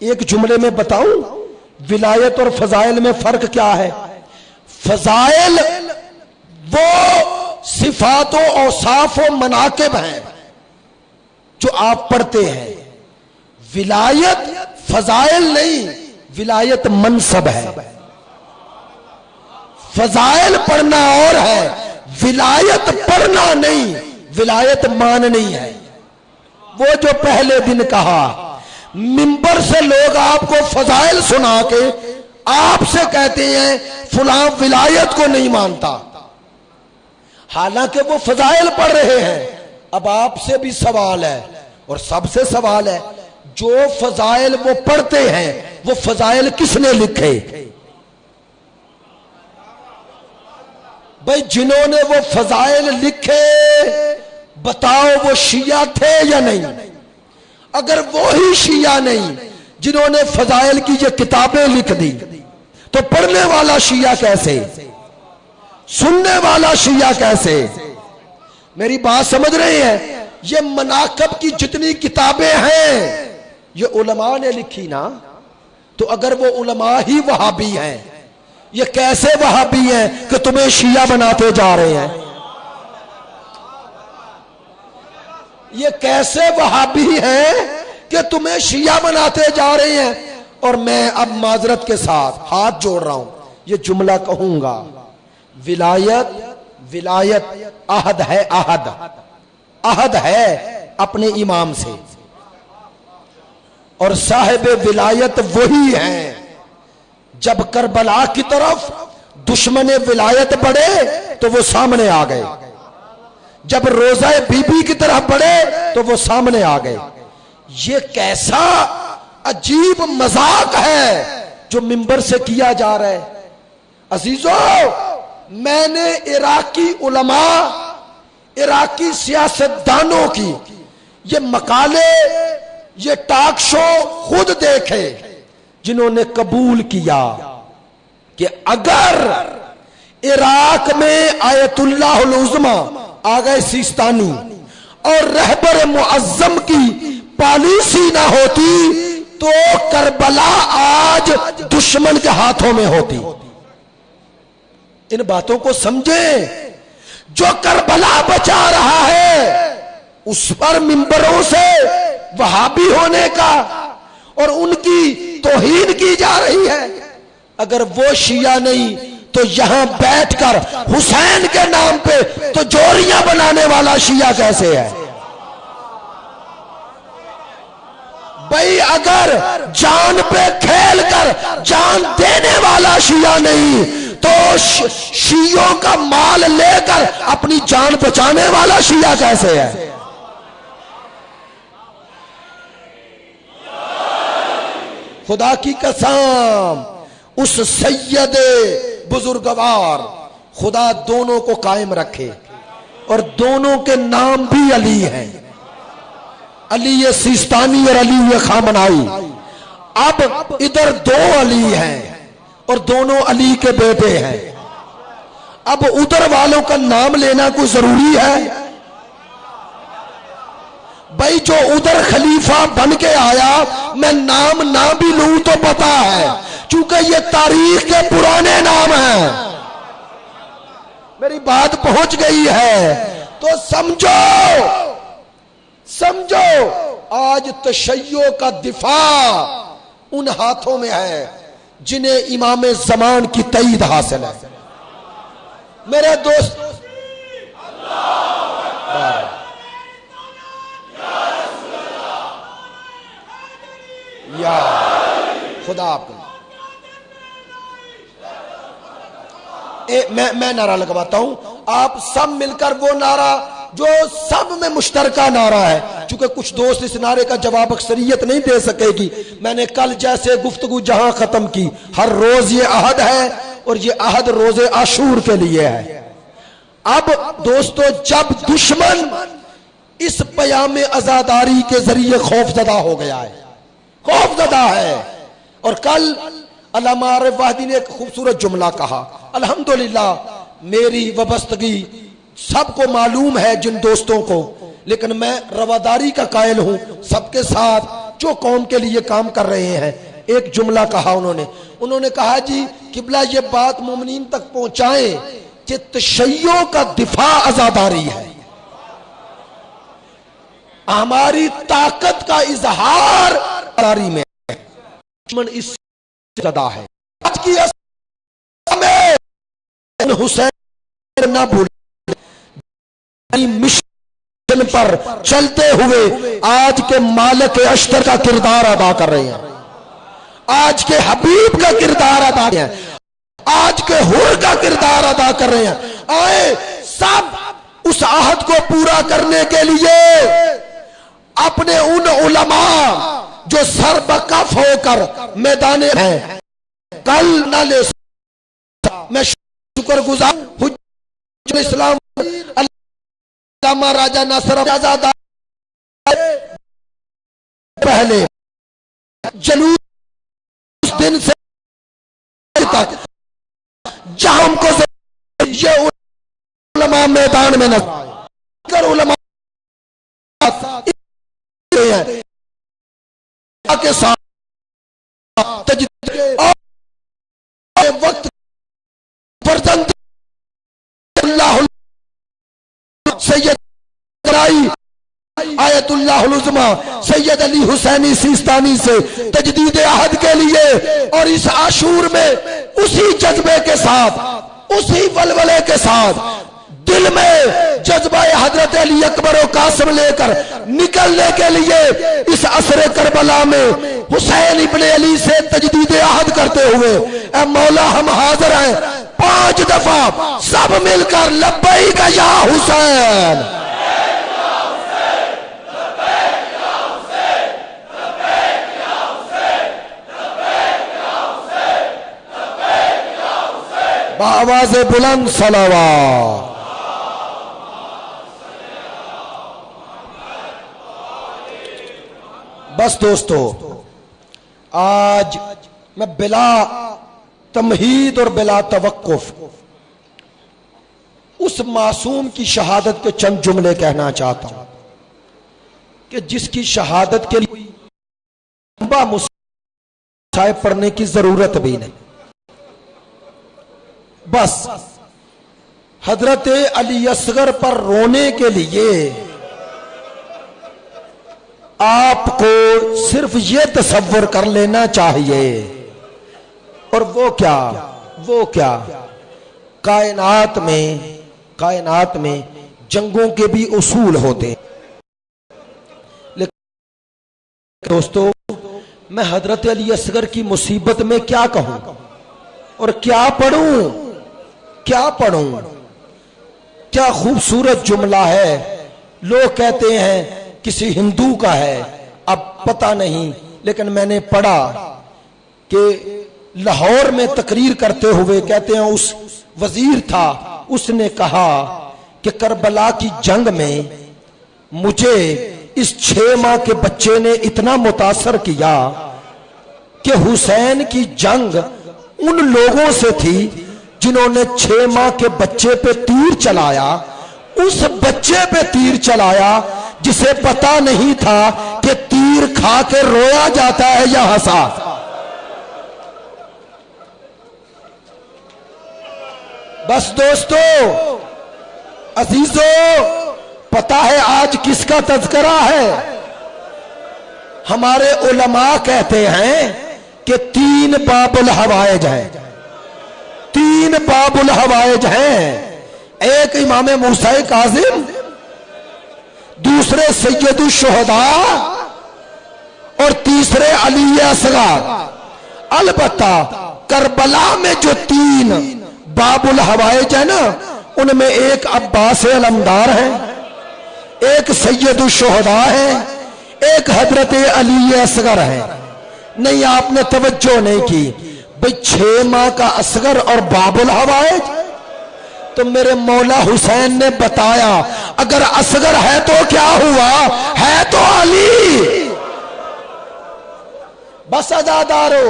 ایک جملے میں بتاؤں ولایت اور فضائل میں فرق کیا ہے؟ فضائل وہ صفات و اوصاف و مناقب ہیں جو آپ پڑھتے ہیں، ولایت فضائل نہیں، ولایت منصب ہے۔ فضائل پڑھنا اور ہے، ولایت پڑھنا نہیں، ولایت ماننی ہے۔ وہ جو پہلے دن کہا منبر سے لوگ آپ کو فضائل سنا کے آپ سے کہتے ہیں فلاں ولایت کو نہیں مانتا، حالانکہ وہ فضائل پڑھ رہے ہیں۔ اب آپ سے بھی سوال ہے اور سب سے سوال ہے، جو فضائل وہ پڑھتے ہیں وہ فضائل کس نے لکھے؟ بھئی جنہوں نے وہ فضائل لکھے بتاؤ وہ شیعہ تھے یا نہیں؟ اگر وہی شیعہ نہیں جنہوں نے فضائل کی یہ کتابیں لکھ دی تو پڑھنے والا شیعہ کیسے؟ سننے والا شیعہ کیسے؟ میری بات سمجھ رہے ہیں؟ یہ مناقب کی جتنی کتابیں ہیں یہ علماء نے لکھی نا، تو اگر وہ علماء ہی وہابی ہیں، یہ کیسے وہابی ہیں کہ تمہیں شیعہ بناتے جا رہے ہیں؟ یہ کیسے وہابی ہیں کہ تمہیں شیعہ بناتے جا رہے ہیں؟ اور میں اب معذرت کے ساتھ ہاتھ جوڑ رہا ہوں، یہ جملہ کہوں گا، ولایت عہد ہے، عہد ہے اپنے امام سے، اور صاحب ولایت وہی ہیں جب کربلا کی طرف دشمن ولایت بڑھے تو وہ سامنے آ گئے، جب روزہ بی بی کی طرف بڑھے تو وہ سامنے آ گئے۔ یہ کیسا عجیب مذاق ہے جو منبر سے کیا جا رہا ہے۔ عزیزو، میں نے عراقی علماء، عراقی سیاستدانوں کی یہ مقالے، یہ ٹاک شو خود دیکھے جنہوں نے قبول کیا کہ اگر عراق میں آیت اللہ العظمی آغا سیستانی اور رہبر معظم کی پالیسی نہ ہوتی تو کربلا آج دشمن کے ہاتھوں میں ہوتی۔ ان باتوں کو سمجھیں، جو کربلا بچا رہا ہے اس پر منبروں سے وہابی ہونے کا اور ان کی توہین کی جا رہی ہے۔ اگر وہ شیعہ نہیں تو یہاں بیٹھ کر حسین کے نام پہ تو جوڑیاں بنانے والا شیعہ کیسے ہے؟ بھئی اگر جان پہ کھیل کر جان دینے والا شیعہ نہیں تو شیعوں کا مال لے کر اپنی جان بچانے والا شیعہ کیسے ہے؟ خدا کی قسم، اس سید بزرگوار خدا دونوں کو قائم رکھے، اور دونوں کے نام بھی علی ہیں، علی سیستانی اور علی خامنائی۔ اب ادھر دو علی ہیں اور دونوں علی کے بیٹے ہیں، اب ادھر والوں کا نام لینا کوئی ضروری ہے؟ بھائی جو ادھر خلیفہ بن کے آیا میں نام نہ بھی لوں تو پتا ہے، چونکہ یہ تاریخ کے پرانے نام ہیں۔ میری بات پہنچ گئی ہے تو سمجھو آج تشیع کا دفاع ان ہاتھوں میں ہے جنہیں امام زمان کی تائید حاصل ہے۔ میرے دوست، یا خدا آپ کو میں نعرہ لگواتا ہوں، آپ سب مل کر وہ نعرہ جو سب میں مشترکہ نعرہ ہے، چونکہ کچھ دوست اس نعرے کا جواب اکثریت نہیں دے سکے گی، میں نے کل جیسے گفتگو جہاں ختم کی، ہر روز یہ عہد ہے اور یہ عہد روز عاشور کے لیے ہے۔ اب دوستو، جب دشمن اس پیام عزاداری کے ذریعے خوف زدہ ہو گیا ہے، خوف زدہ ہے، اور کل علامہ عارف وحدی نے ایک خوبصورت جملہ کہا، الحمدللہ میری وابستگی سب کو معلوم ہے جن دوستوں کو، لیکن میں رواداری کا قائل ہوں سب کے ساتھ جو قوم کے لیے کام کر رہے ہیں۔ ایک جملہ کہا انہوں نے کہا جی قبلہ یہ بات مومنین تک پہنچائیں کہ تشیع کا دفاع عزاداری ہے، ہماری طاقت کا اظہار عزاداری میں ہے، دشمن اس سے زدہ ہے۔ آج کی میں حسین نہ بھولے، مشن پر چلتے ہوئے آج کے مالک اشتر کا کردار ادا کر رہے ہیں، آج کے حبیب کا کردار ادا کر رہے ہیں، آج کے حر کا کردار ادا کر رہے ہیں۔ آئے سب اس عہد کو پورا کرنے کے لیے اپنے ان علماء جو سر بکف ہو کر میدان ہیں کل نہ لے سکتا، میں شکر گزار حجت اسلام علامہ راجہ ناصر آزاد پہلے جلوس دن سے تک جہاں ہم کو یہ علماء میدان میں نظر علماء کرتے ہیں کے ساتھ وقت فرزند اللہ سید آیت اللہ العظمی سید علی حسینی سیستانی سے تجدید عہد کے لیے، اور اس عاشور میں اسی جذبے کے ساتھ، اسی ولولے کے ساتھ دل میں جذبہ حضرت علی اکبر و قاسم لے کر نکلنے کے لیے اس عصر کربلا میں حسین ابن علی سے تجدید عہد کرتے ہوئے، اے مولا ہم حاضر ہیں 5 دفعہ سب مل کر لبیک یا حسین، بآواز بلند صلوات۔ بس دوستو، آج میں بلا تمہید اور بلا توقف اس معصوم کی شہادت کے چند جملے کہنا چاہتا ہوں کہ جس کی شہادت کے لیے لمبا مصائب پڑھنے کی ضرورت بھی نہیں، بس حضرت علی اصغر پر رونے کے لیے آپ کو صرف یہ تصور کر لینا چاہیے، اور وہ کیا کائنات میں جنگوں کے بھی اصول ہوتے ہیں، لیکن دوستو میں حضرت علی اصغر کی مصیبت میں کیا کہوں اور کیا پڑھوں، کیا خوبصورت جملہ ہے۔ لوگ کہتے ہیں کسی ہندو کا ہے، اب پتہ نہیں، لیکن میں نے پڑھا کہ لاہور میں تقریر کرتے ہوئے کہتے ہیں اس وزیر تھا، اس نے کہا کہ کربلا کی جنگ میں مجھے اس 6 ماہ کے بچے نے اتنا متاثر کیا کہ حسین کی جنگ ان لوگوں سے تھی جنہوں نے 6 ماہ کے بچے پہ تیر چلایا، اس بچے پہ تیر چلایا جسے پتا نہیں تھا کہ تیر کھا کے رویا جاتا ہے یا ہنسا۔ بس دوستو عزیزو، پتا ہے آج کس کا تذکرہ ہے؟ ہمارے علماء کہتے ہیں کہ 3 باب الحوائج ہیں، 3 باب الحوائج ہیں، ایک امام موسیٰ کاظم، دوسرے سید الشہداء اور تیسرے علی اصغر۔ البتہ کربلا میں جو 3 باب الحوائج ہیں نا، ان میں ایک عباس علمدار ہے، ایک سید الشہداء ہے، ایک حضرت علی اصغر ہے۔ نہیں، آپ نے توجہ نہیں کی بھئی 6 ماہ کا اصغر اور باب الحوائج، تو میرے مولا حسین نے بتایا اگر اصغر ہے تو کیا ہوا، ہے تو علی۔ بس عزادارو،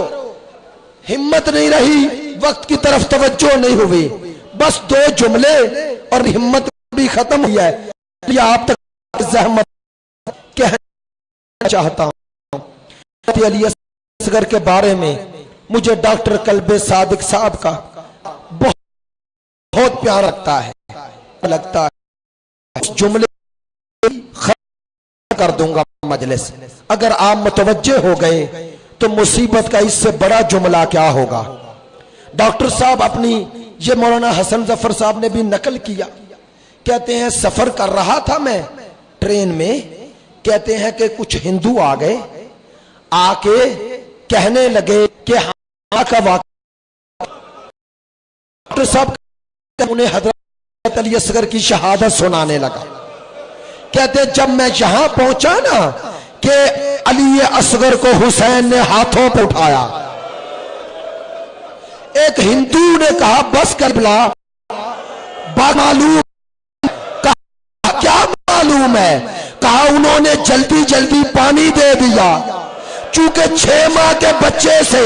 ہمت نہیں رہی، وقت کی طرف توجہ نہیں ہوئی، بس 2 جملے اور ہمت بھی ختم ہوئی ہے۔ یہ آپ تک زحمت کہنا چاہتا ہوں، علی اصغر کے بارے میں مجھے ڈاکٹر قلب صادق صاحب کا بہت پیار لگتا ہے، اس جملے ختم کر دوں گا مجلس۔ اگر آپ متوجہ ہو گئے تو مصیبت کا اس سے بڑا جملہ کیا ہوگا۔ ڈاکٹر صاحب اپنی، یہ مولانا حسن ظفر صاحب نے بھی نقل کیا، کہتے ہیں سفر کر رہا تھا میں ٹرین میں، کہتے ہیں کہ کچھ ہندو آ گئے، آ کے کہنے لگے کہ ہاں کا واقعہ۔ ڈاکٹر صاحب انہیں حضرت علی اصغر کی شہادت سنانے لگا، کہتے ہیں جب میں یہاں پہنچا نا کہ علی اصغر کو حسین نے ہاتھوں پہ اٹھایا، ایک ہندو نے کہا بس کربلا معلوم، کہا کیا معلوم ہے، کہا انہوں نے جلدی جلدی پانی دے دیا، چونکہ 6 ماہ کے بچے سے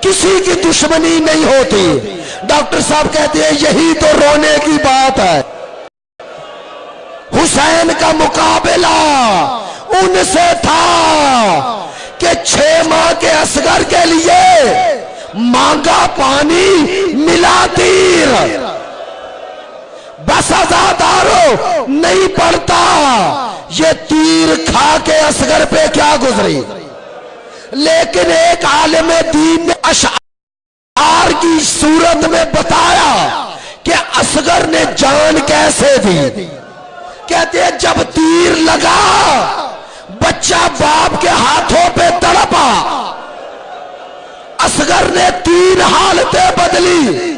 کسی کی دشمنی نہیں ہوتی۔ ڈاکٹر صاحب کہتے ہیں یہی تو رونے کی بات ہے، حسین کا مقابلہ ان سے تھا کہ 6 ماہ کے اصغر کے لیے مانگا پانی ملا تیر، بس عزادارو نہیں پڑتا یہ تیر کھا کے اصغر پہ کیا گزری۔ لیکن ایک عالم دین نے اشعار کی صورت میں بتایا کہ اصغر نے جان کیسے دی۔ کہتے ہیں جب تیر لگا بچہ باپ کے ہاتھوں پہ تڑپا، اصغر نے 3 حالتیں بدلی۔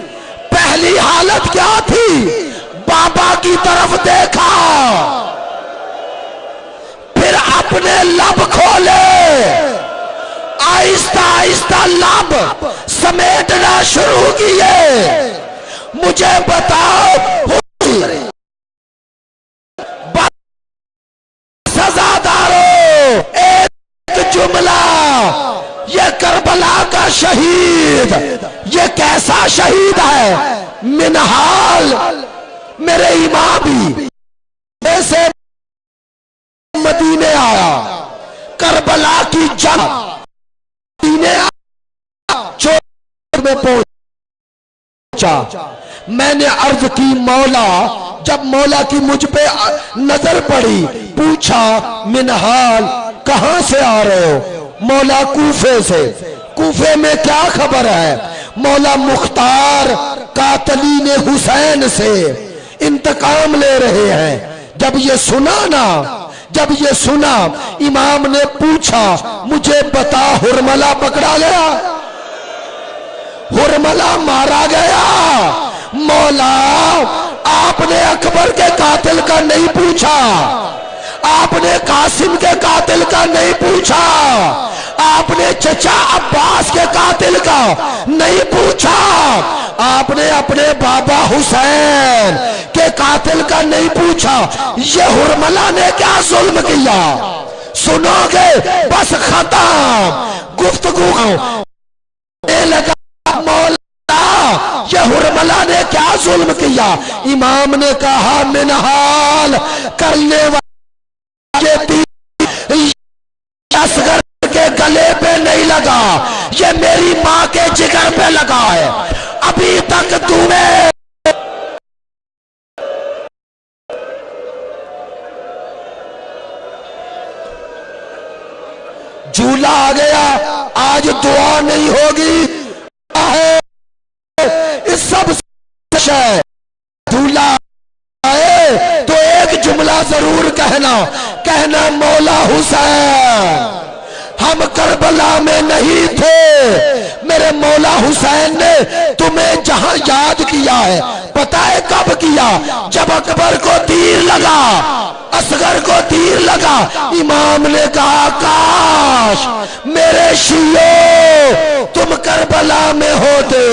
پہلی حالت کیا تھی؟ بابا کی طرف دیکھا، پھر اپنے لب کھولے، آہستہ آہستہ لب سمیٹنا شروع کیے۔ مجھے بتاؤ سزادارو، ایک جملہ، یہ کربلا کا شہید یہ کیسا شہید ہے؟ منہال میرے امام بھی ایسے مدینے آیا، کربلا کی جنگ مدینے چوک میں پہنچا۔ میں نے عرض کی مولا، جب مولا کی مجھ پہ نظر پڑی، پوچھا منہال کہاں سے آ رہے ہو؟ مولا کوفے سے۔ کوفے میں کیا خبر ہے؟ مولا مختار قاتلین حسین سے انتقام لے رہے ہیں۔ جب یہ سنا امام نے پوچھا مجھے بتا ہرملہ پکڑا گیا؟ ہرملہ مارا گیا؟ مولا آپ نے اکبر کے قاتل کا نہیں پوچھا، آپ نے قاسم کے قاتل کا نہیں پوچھا، آپ نے چچا عباس کے قاتل کا نہیں پوچھا، آپ نے اپنے بابا حسین کے قاتل کا نہیں پوچھا۔ یہ ہرملہ نے کیا ظلم کیا؟ سنو گے بس ختم گفتگو لگا۔ مولا یہ ہرملہ نے کیا ظلم کیا؟ امام نے کہا منہال کرنے والے اصغر کے گلے پہ نہیں لگا، یہ میری ماں کے جگر پہ لگا ہے۔ ابھی تک تمہیں جھولا آ گیا، آج دعا نہیں ہوگی، اس سب سے جھولا آئے تو ایک جملہ ضرور کہنا مولا حسین ہم کربلا میں نہیں تھے، میرے مولا حسین نے تمہیں جہاں یاد کیا ہے پتہ ہے کب کیا؟ جب اکبر کو تیر لگا، اصغر کو تیر لگا، امام نے کہا کاش میرے شیعوں تم کربلا میں ہوتے